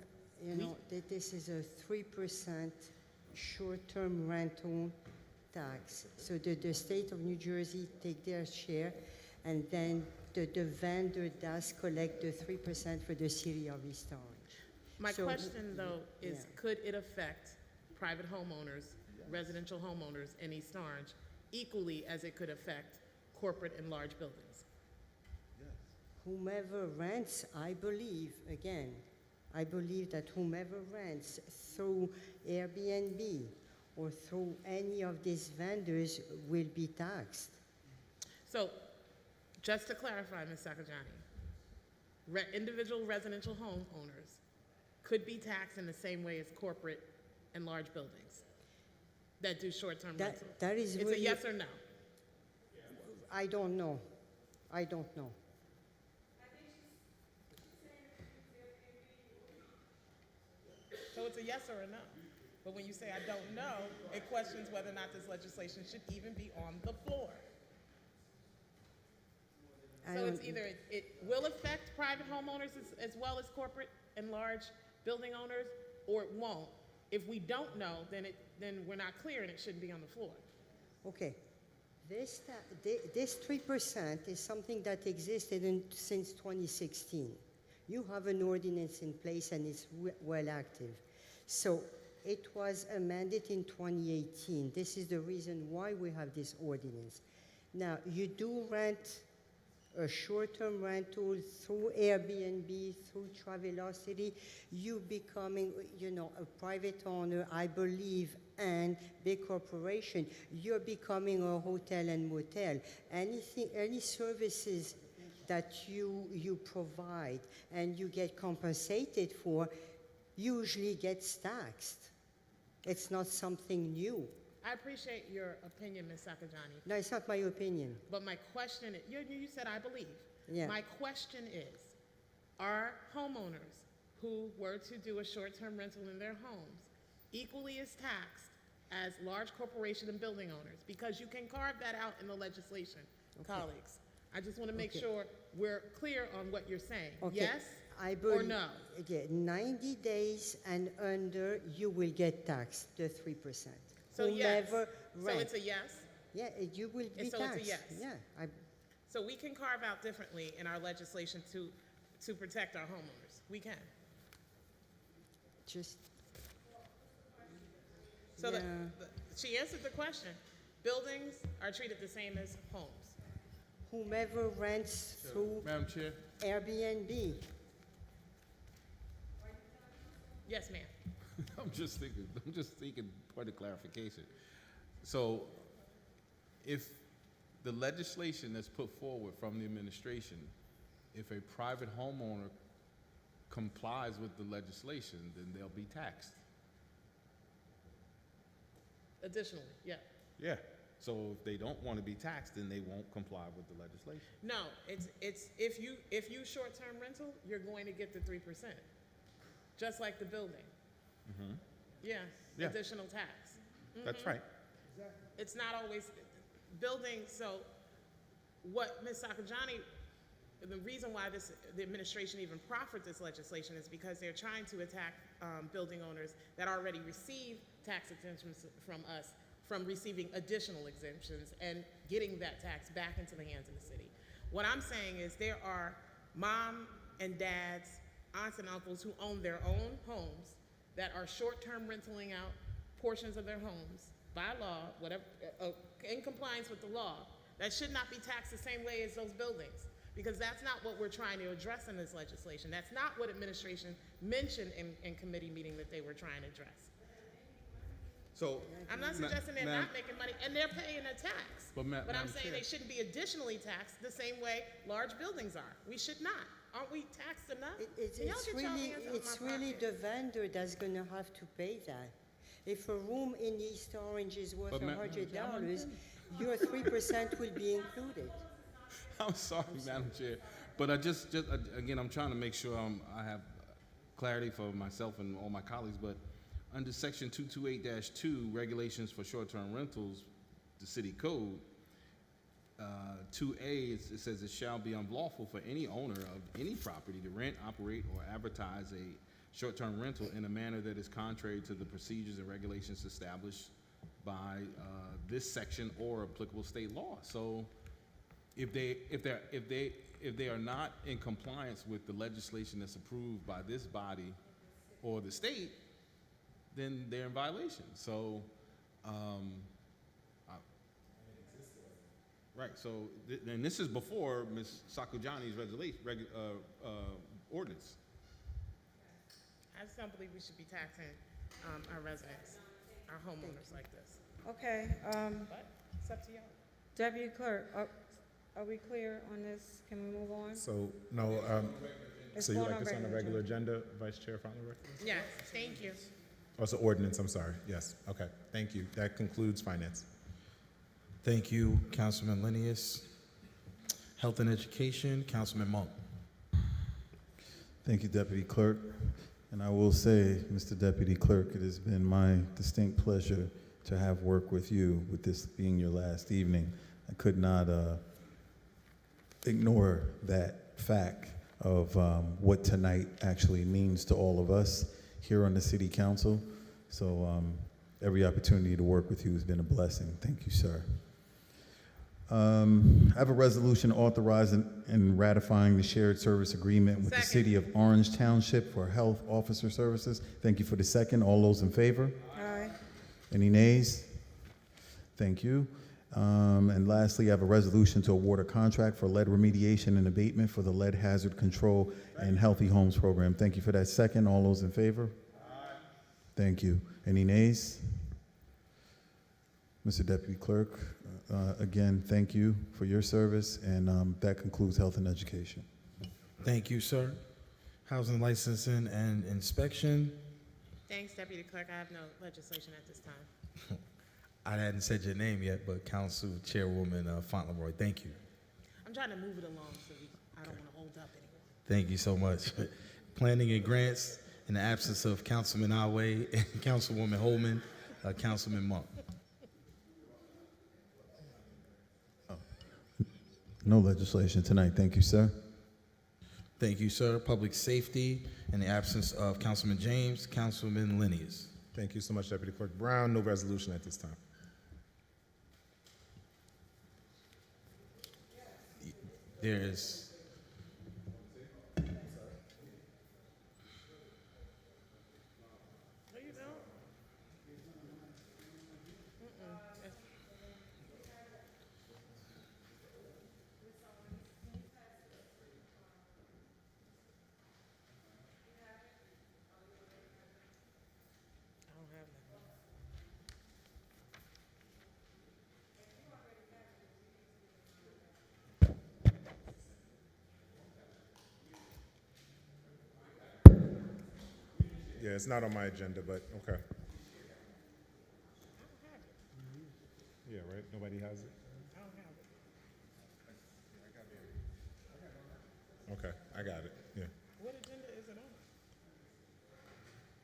you know, this is a 3% short-term rental tax. So the state of New Jersey take their share, and then the vendor does collect the 3% for the city of East Orange.
My
So-
question, though, is
Yeah.
could it affect private homeowners, residential homeowners in East Orange equally as it could affect corporate and large buildings?
Whomever rents, I believe that whomever rents through Airbnb or through any of these vendors will be taxed.
So, just to clarify, Ms. Sakajani, individual residential homeowners could be taxed in the same way as corporate and large buildings that do short-term rental.
That is
It's
really.
a yes or no?
I don't know. I don't know.
So it's a yes or a no. But when you say I don't know, it questions whether or not this legislation should even be on the floor. So it's either it will affect private homeowners as well as corporate and large building owners, or it won't. If we don't know, then we're not clear and it shouldn't be on the floor.
Okay. This 3% is something that existed since 2016. You have an ordinance in place and it's well active. So it was amended in 2018. This is the reason why we have this ordinance. Now, you do rent a short-term rental through Airbnb, through Travelocity, you becoming, you know, a private owner, I believe, and big corporation, you're becoming a hotel and motel. Any services that you provide and you get compensated for usually gets taxed. It's not something new.
I appreciate your opinion, Ms. Sakajani.
No, it's not my opinion.
But my question is, you said I believe.
Yeah.
My question is, are homeowners who were to do a short-term rental in their homes equally as taxed as large corporation and building owners? Because you can carve that out in the legislation, colleagues. I just want to make sure we're clear on what you're saying.
Okay.
Yes
I
or
believe,
no?
yeah, 90 days and under, you will get taxed, the 3%.
So yes.
Whomever
So
rent.
it's a yes?
Yeah, you will be
So
taxed.
it's a yes?
Yeah,
So we can carve out differently in our legislation to protect our homeowners. We can.
just,
So
yeah.
she answered the question. Buildings are treated the same as homes.
Whomever rents through
Madam Chair?
Airbnb.
Yes, ma'am.
I'm just thinking, point of clarification. So if the legislation that's put forward from the administration, if a private homeowner complies with the legislation, then they'll be taxed.
Additionally, yeah.
Yeah. So if they don't want to be taxed, then they won't comply with the legislation.
No, it's if you short-term rental, you're going to get the 3%, just like the building.
Mm-hmm.
Yeah,
Yeah.
additional tax.
That's
Mhm.
right.
It's not always building. So what Ms. Sakajani, the reason why the administration even proffered this legislation is because they're trying to attack building owners that already receive tax exemptions from us from receiving additional exemptions and getting that tax back into the hands of the city. What I'm saying is there are mom and dads, aunts and uncles who own their own homes that are short-term rentaling out portions of their homes by law, whatever, in compliance with the law, that should not be taxed the same way as those buildings, because that's not what we're trying to address in this legislation. That's not what administration mentioned in committee meeting that they were trying to address.
So
I'm not suggesting they're not making money, and they're paying a tax.
But
I'm
Madam
saying
Chair.
they shouldn't be additionally taxed the same way large buildings are. We should not. Aren't we taxed enough? Can y'all get y'all hands out
It's
my
really
pocket?
the vendor that's gonna have to pay that. If a room in East Orange is worth
But
$100, your 3% will be included.
I'm sorry, Madam Chair, but again, I'm trying to make sure I have clarity for myself and all my colleagues, but under section 228-2, regulations for short-term rentals, the city code, 2A, it says it shall be unlawful for any owner of any property to rent, operate, or advertise a short-term rental in a manner that is contrary to the procedures and regulations established by this section or applicable state law. So if they are not in compliance with the legislation that's approved by this body or the state, then they're in violation. So, right. So, and this is before Ms. Sakujani's ordinance.
I just don't believe we should be taxing our residents, our homeowners like this.
Okay,
But it's up to y'all.
Deputy Clerk, are we clear on this? Can we move on?
So, no,
It's
so you
going
like
on
this on the
regular
regular agenda, Vice Chair Fauntleroy?
Yes, thank you.
Oh, it's an ordinance, I'm sorry. Yes, okay, thank you. That concludes finance.
Thank you, Councilman Linius. Health and Education, Councilman Monk.
Thank you, Deputy Clerk. And I will say, Mr. Deputy Clerk, it has been my distinct pleasure to have worked with you, with this being your last evening. I could not ignore that fact of what tonight actually means to all of us here on the City Council. So every opportunity to work with you has been a blessing. Thank you, sir. I have a resolution authorizing and ratifying the shared service agreement with the City of Orange Township for health officer services. Thank you for the second. All those in favor?
Aye.
Any nays? Thank you. And lastly, I have a resolution to award a contract for lead remediation and abatement for the Lead Hazard Control and Healthy Homes Program. Thank you for that second. All those in favor? Thank you. Any nays? Mr. Deputy Clerk, again, thank you for your service, and that concludes Health and Education.
Thank you, sir. Housing Licensing and Inspection.
Thanks, Deputy Clerk. I have no legislation at this time.
I hadn't said your name yet, but Council Chairwoman Fauntleroy, thank you.
I'm trying to move it along so I don't want to hold up anymore.
Thank you so much. Planning and Grants, in the absence of Councilman Awe and Councilwoman Holman, Councilman Monk.
No legislation tonight. Thank you, sir.
Thank you, sir. Public Safety, in the absence of Councilman James, Councilman Linius.
Thank you so much, Deputy Clerk Brown. No resolution at this time.
There's
No, you don't.
Yeah, it's not on my agenda, but okay. Yeah, right? Nobody has it? Okay, I got it, yeah.
What agenda is it on?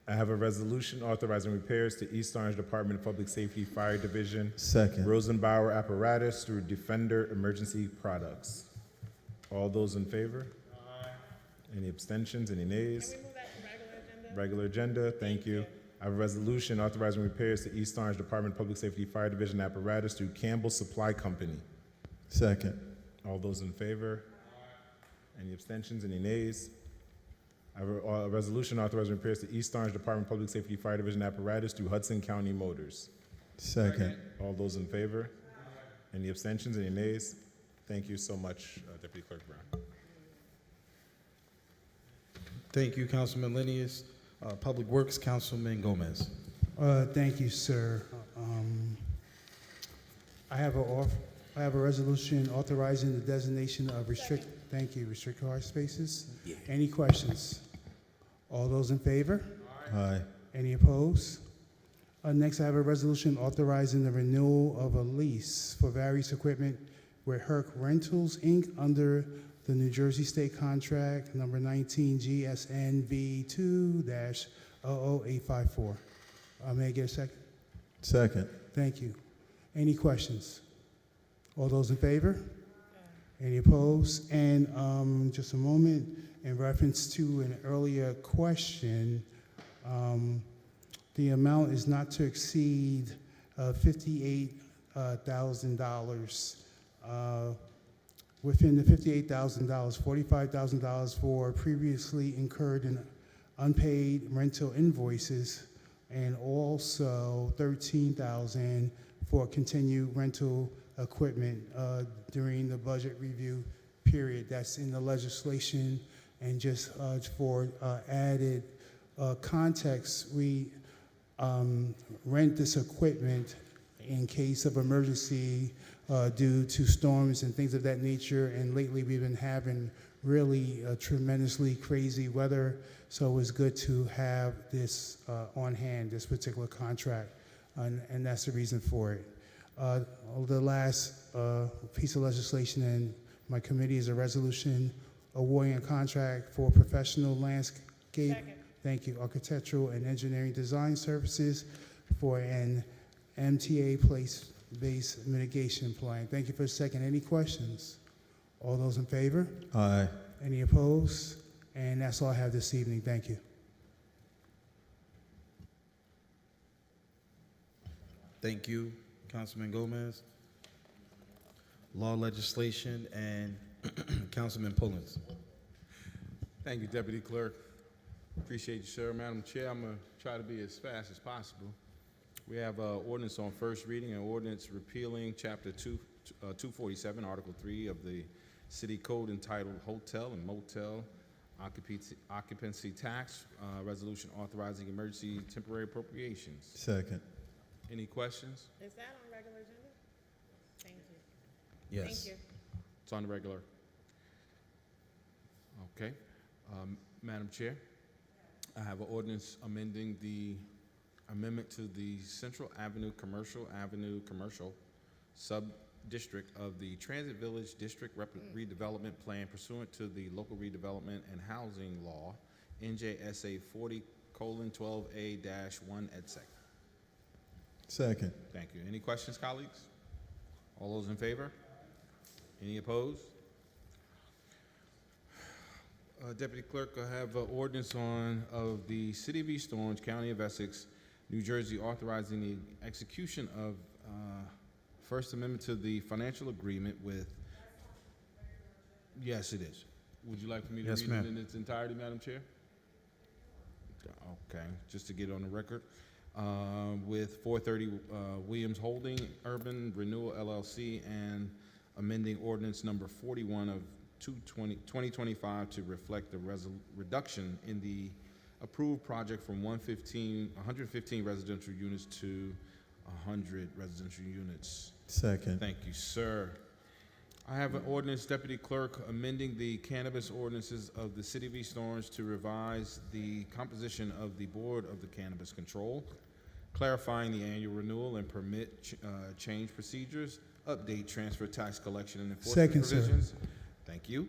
I have a resolution authorizing repairs to East Orange Department of Public Safety Fire Division
Second.
Rosenbauer apparatus through Defender Emergency Products. All those in favor? Any abstentions, any nays?
Can we move that to regular agenda?
Regular agenda, thank you. I have a resolution authorizing repairs to East Orange Department of Public Safety Fire Division apparatus through Campbell Supply Company.
Second.
All those in favor? Any abstentions, any nays? I have a resolution authorizing repairs to East Orange Department of Public Safety Fire Division apparatus through Hudson County Motors.
Second.
All those in favor? Any abstentions, any nays? Thank you so much, Deputy Clerk Brown.
Thank you, Councilman Linius. Public Works, Councilman Gomez.
Thank you, sir. I have a resolution authorizing the designation of restricted car spaces. Any questions? All those in favor?
Aye.
Any opposed? Next, I have a resolution authorizing the renewal of a lease for various equipment with Herc Rentals, Inc. under the New Jersey State Contract number 19 GSNV 2-00854. May I get a second?
Second.
Thank you. Any questions? All those in favor? Any opposed? And just a moment, in reference to an earlier question, the amount is not to exceed $58,000. Within the $58,000, $45,000 for previously incurred and unpaid rental invoices, and also $13,000 for continued rental equipment during the budget review period. That's in the legislation. And just for added context, we rent this equipment in case of emergency due to storms and things of that nature. And lately we've been having really tremendously crazy weather. So it's good to have this on hand, this particular contract. And that's the reason for it. The last piece of legislation in my committee is a resolution awarding a contract for professional landscape, thank you, architectural and engineering design services for an MTA place-based mitigation plan. Thank you for a second. Any questions? All those in favor?
Aye.
Any opposed? And that's all I have this evening. Thank you.
Thank you, Councilman Gomez. Law, legislation, and Councilman Pullins.
Thank you, Deputy Clerk. Appreciate you, sir. Madam Chair, I'm going to try to be as fast as possible. We have ordinance on first reading, an ordinance repealing Chapter 247, Article 3 of the City Code entitled Hotel and Motel Occupancy Tax, resolution authorizing emergency temporary appropriations.
Second.
Any questions?
Is that on regular agenda? Thank you.
Yes.
Thank you.
It's on the regular. Okay. Madam Chair, I have an ordinance amending the amendment to the Central Avenue Commercial Sub-District of the Transit Village District Redevelopment Plan pursuant to the Local Redevelopment and Housing Law, NJSA 40:12A-1 et sec.
Second.
Thank you. Any questions, colleagues? All those in favor? Any opposed? Deputy Clerk, I have an ordinance of the City of East Orange, County of Essex, New Jersey, authorizing the execution of First Amendment to the financial agreement with. Yes, it is. Would you like for me to read it in its entirety, Madam Chair? Okay, just to get on the record. With 430 Williams Holding, Urban Renewal LLC, and amending ordinance number 41 of 2025 to reflect the reduction in the approved project from 115 residential units to 100 residential units.
Second.
Thank you, sir. I have an ordinance, Deputy Clerk, amending the cannabis ordinances of the City of East Orange to revise the composition of the Board of the Cannabis Control, clarifying the annual renewal and permit change procedures, update transfer tax collection and enforcement
Second, sir.
provisions. Thank you.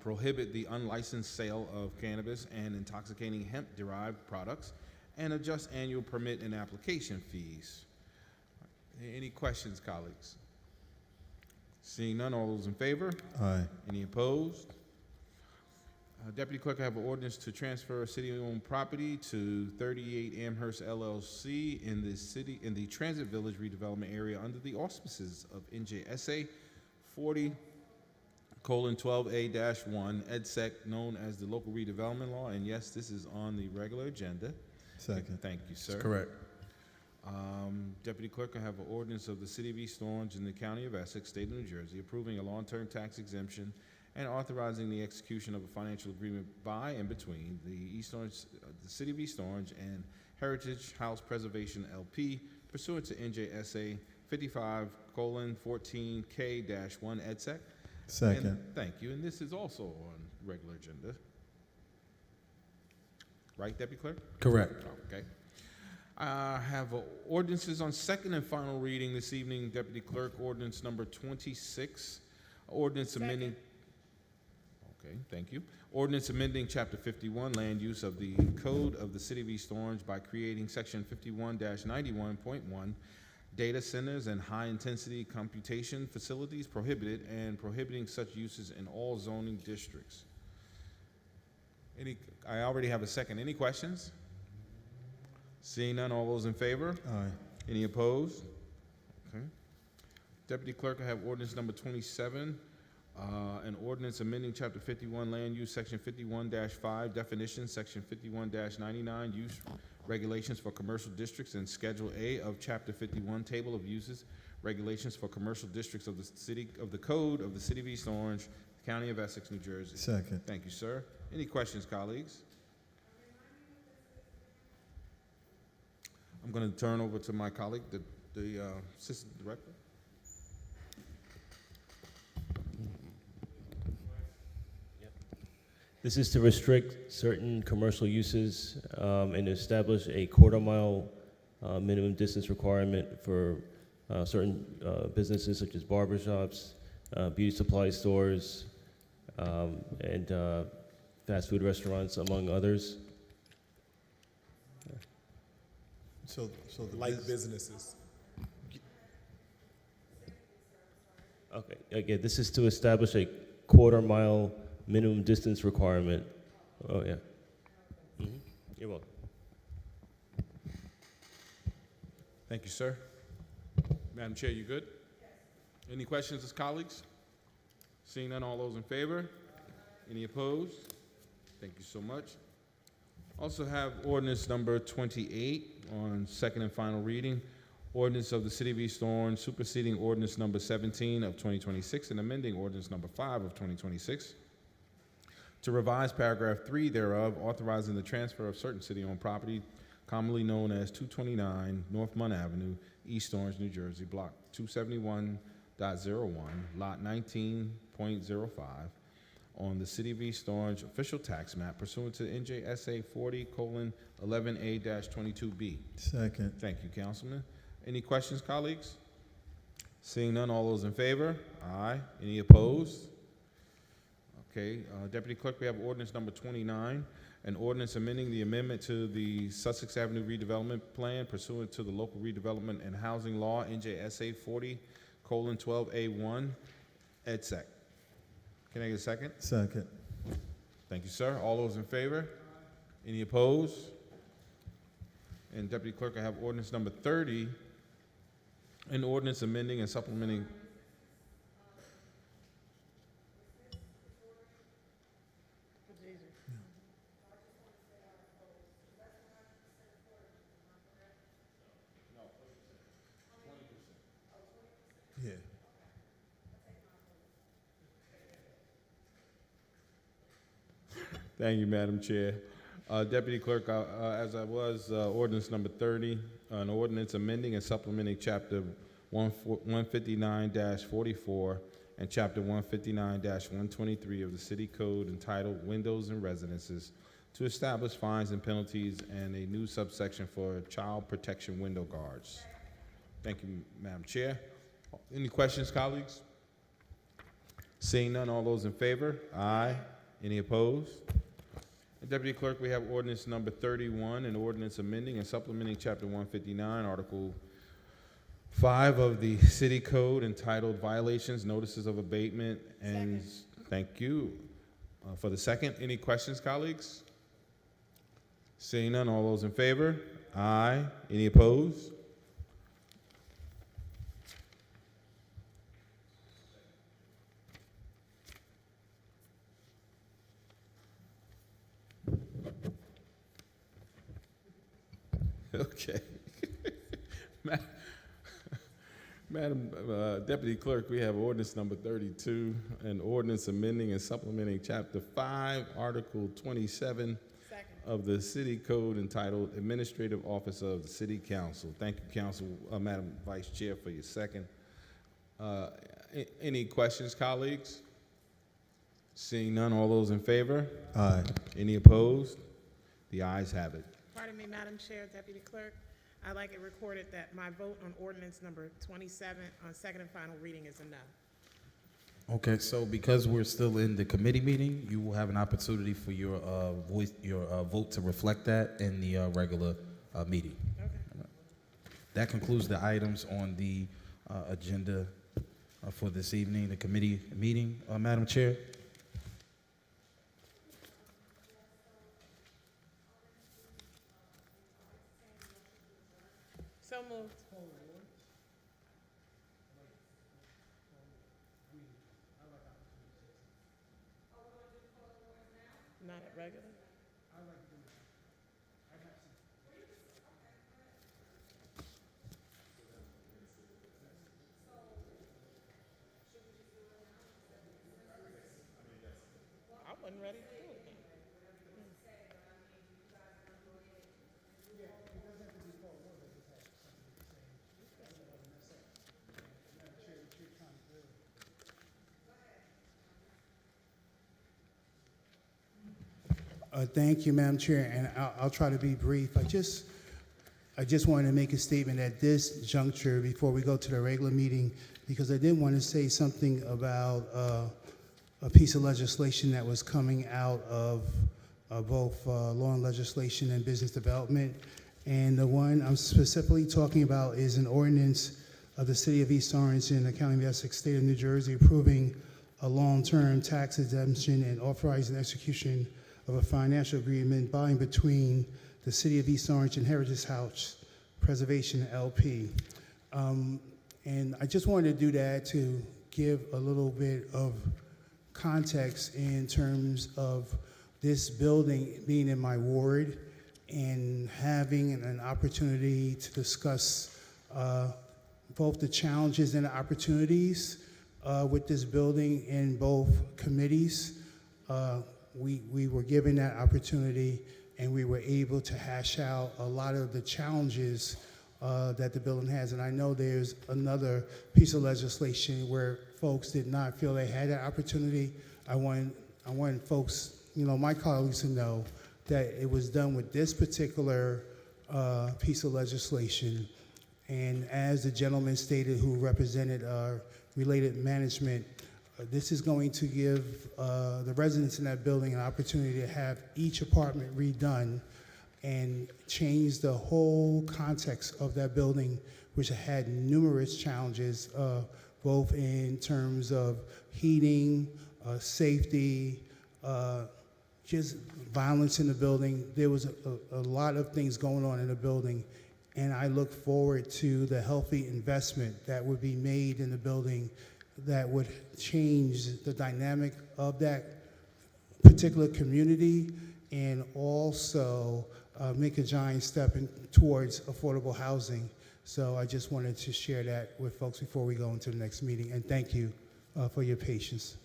Prohibit the unlicensed sale of cannabis and intoxicating hemp-derived products, and adjust annual permit and application fees. Any questions, colleagues? Seeing none, all those in favor?
Aye.
Any opposed? Deputy Clerk, I have an ordinance to transfer city-owned property to 38 Amherst LLC in the Transit Village redevelopment area under the auspices of NJSA 40:12A-1 EDSEC, known as the Local Redevelopment Law. And yes, this is on the regular agenda.
Second.
Thank you, sir.
That's correct.
Deputy Clerk, I have an ordinance of the City of East Orange in the County of Essex, State of New Jersey, approving a long-term tax exemption and authorizing the execution of a financial agreement by and between the City of East Orange and Heritage House Preservation LP pursuant to NJSA 55:14K-1 EDSEC.
Second.
And thank you. And this is also on regular agenda. Right, Deputy Clerk?
Correct.
Okay. I have ordinances on second and final reading this evening. Deputy Clerk, ordinance number 26. Ordinance amending. Okay, thank you. Ordinance amending Chapter 51, Land Use of the Code of the City of East Orange by creating Section 51-91.1, Data Centers and High-Intensity Computation Facilities Prohibited, and prohibiting such uses in all zoning districts. I already have a second. Any questions? Seeing none, all those in favor?
Aye.
Any opposed? Okay. Deputy Clerk, I have ordinance number 27, an ordinance amending Chapter 51 Land Use, Section 51-5 Definitions, Section 51-99 Use Regulations for Commercial Districts, and Schedule A of Chapter 51 Table of Uses Regulations for Commercial Districts of the Code of the City of East Orange, County of Essex, New Jersey.
Second.
Thank you, sir. Any questions, colleagues? I'm going to turn over to my colleague, the Assistant Director.
This is to restrict certain commercial uses and establish a quarter-mile minimum distance requirement for certain businesses such as barbershops, beauty supply stores, and fast food restaurants, among others.
So the
Like businesses.
Okay, again, this is to establish a quarter-mile minimum distance requirement. Oh, yeah. You're welcome.
Thank you, sir. Madam Chair, you good? Any questions as colleagues? Seeing none, all those in favor? Any opposed? Thank you so much. Also have ordinance number 28 on second and final reading. Ordinance of the City of East Orange superseding ordinance number 17 of 2026 and amending ordinance number 5 of 2026 to revise paragraph 3 thereof, authorizing the transfer of certain city-owned property commonly known as 229 North Munn Avenue, East Orange, New Jersey, block 271.01, lot 19.05, on the City of East Orange official tax map pursuant to NJSA 40:11A-22B.
Second.
Thank you, Councilman. Any questions, colleagues? Seeing none, all those in favor? Aye. Any opposed? Okay, Deputy Clerk, we have ordinance number 29, an ordinance amending the amendment to the Sussex Avenue redevelopment plan pursuant to the local redevelopment and housing law, NJSA 40:12A1, EDSEC. Can I get a second?
Second.
Thank you, sir. All those in favor? Any opposed? And Deputy Clerk, I have ordinance number 30, an ordinance amending and supplementing.
Yeah.
Thank you, Madam Chair. Deputy Clerk, as I was, ordinance number 30, an ordinance amending and supplementing Chapter 159-44 and Chapter 159-123 of the City Code entitled Windows in Residences to establish fines and penalties and a new subsection for child protection window guards. Thank you, Madam Chair. Any questions, colleagues? Seeing none, all those in favor? Aye. Any opposed? Deputy Clerk, we have ordinance number 31, an ordinance amending and supplementing Chapter 159, Article 5 of the City Code entitled Violations, Notices of Abatement, and thank you. For the second, any questions, colleagues? Seeing none, all those in favor? Aye. Any opposed? Okay. Madam Deputy Clerk, we have ordinance number 32, an ordinance amending and supplementing Chapter 5, Article 27 of the City Code entitled Administrative Office of the City Council. Thank you, Madam Vice Chair, for your second. Any questions, colleagues? Seeing none, all those in favor?
Aye.
Any opposed? The ayes have it.
Pardon me, Madam Chair, Deputy Clerk. I'd like it recorded that my vote on ordinance number 27 on second and final reading is a no.
Okay, so because we're still in the committee meeting, you will have an opportunity for your vote to reflect that in the regular meeting.
Okay.
That concludes the items on the agenda for this evening, the committee meeting, Madam Chair.
So moved. Not at regular? I wasn't ready to do it then.
Thank you, Madam Chair, and I'll try to be brief. I just wanted to make a statement at this juncture before we go to the regular meeting, because I did want to say something about a piece of legislation that was coming out of both law and legislation and business development. And the one I'm specifically talking about is an ordinance of the City of East Orange in the County of Essex, State of New Jersey, approving a long-term tax exemption and authorizing execution of a financial agreement by and between the City of East Orange and Heritage House Preservation LP. And I just wanted to do that to give a little bit of context in terms of this building being in my ward and having an opportunity to discuss both the challenges and the opportunities with this building in both committees. We were given that opportunity, and we were able to hash out a lot of the challenges that the building has. And I know there's another piece of legislation where folks did not feel they had that opportunity. I want folks, my colleagues to know that it was done with this particular piece of legislation. And as the gentleman stated who represented related management, this is going to give the residents in that building an opportunity to have each apartment redone and change the whole context of that building, which had numerous challenges, both in terms of heating, safety, just violence in the building. There was a lot of things going on in the building, and I look forward to the healthy investment that would be made in the building that would change the dynamic of that particular community and also make a giant step towards affordable housing. So I just wanted to share that with folks before we go into the next meeting, and thank you for your patience.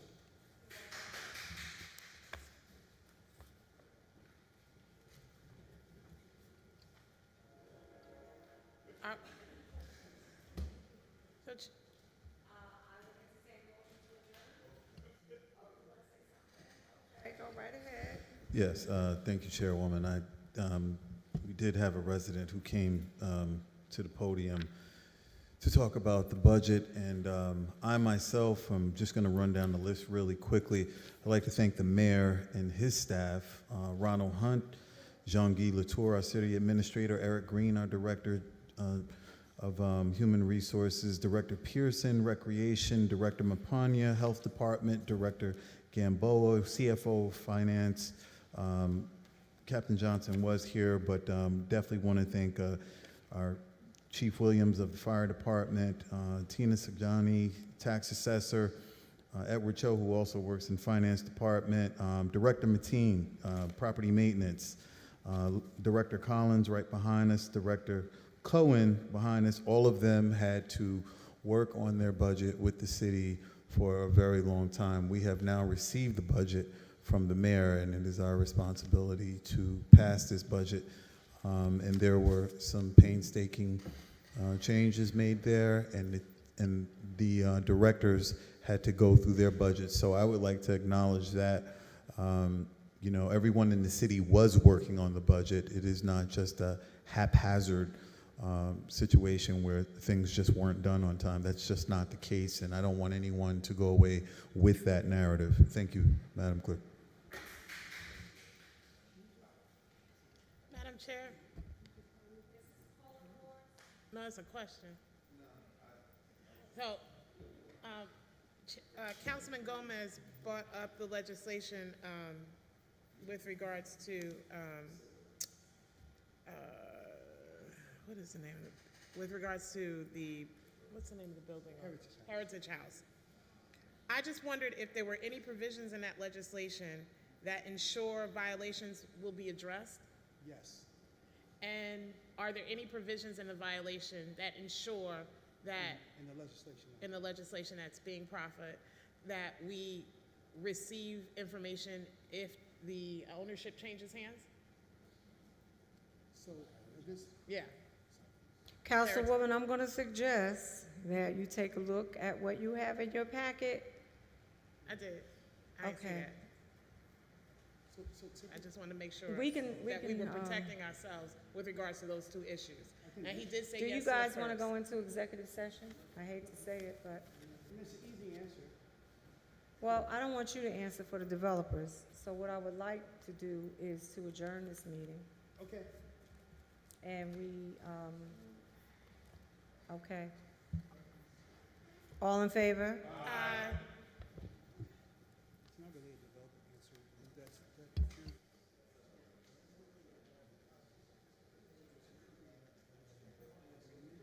Okay, go right ahead.
Yes, thank you, Chairwoman. We did have a resident who came to the podium to talk about the budget, and I myself am just going to run down the list really quickly. I'd like to thank the mayor and his staff, Ronald Hunt, Jean-Guy Latour, our city administrator, Eric Green, our director of Human Resources, Director Pearson, Recreation, Director Mapanya, Health Department, Director Gamboa, CFO, Finance. Captain Johnson was here, but definitely want to thank our Chief Williams of the Fire Department, Tina Sajani, Tax Assessor, Edward Cho, who also works in Finance Department, Director Mateen, Property Maintenance, Director Collins right behind us, Director Cohen behind us. All of them had to work on their budget with the city for a very long time. We have now received the budget from the mayor, and it is our responsibility to pass this budget. And there were some painstaking changes made there, and the directors had to go through their budgets. So I would like to acknowledge that. You know, everyone in the city was working on the budget. It is not just a haphazard situation where things just weren't done on time. That's just not the case, and I don't want anyone to go away with that narrative. Thank you, Madam Clerk.
Madam Chair? No, it's a question. So, Councilman Gomez brought up the legislation with regards to, what is the name of it? With regards to the, what's the name of the building? Heritage House. I just wondered if there were any provisions in that legislation that ensure violations will be addressed?
Yes.
And are there any provisions in the violation that ensure that,
In the legislation.
in the legislation that's being proffered, that we receive information if the ownership changes hands?
So this.
Yeah.
Councilwoman, I'm going to suggest that you take a look at what you have in your packet.
I did. I didn't see
Okay.
that. I just want to make sure
We can-
that we were protecting ourselves with regards to those two issues. Now, he did say
Do
yes
you
to the
guys want to
first.
go into executive session? I hate to say it, but,
It's an easy answer.
well, I don't want you to answer for the developers. So what I would like to do is to adjourn this meeting.
Okay.
And we, okay. All in favor?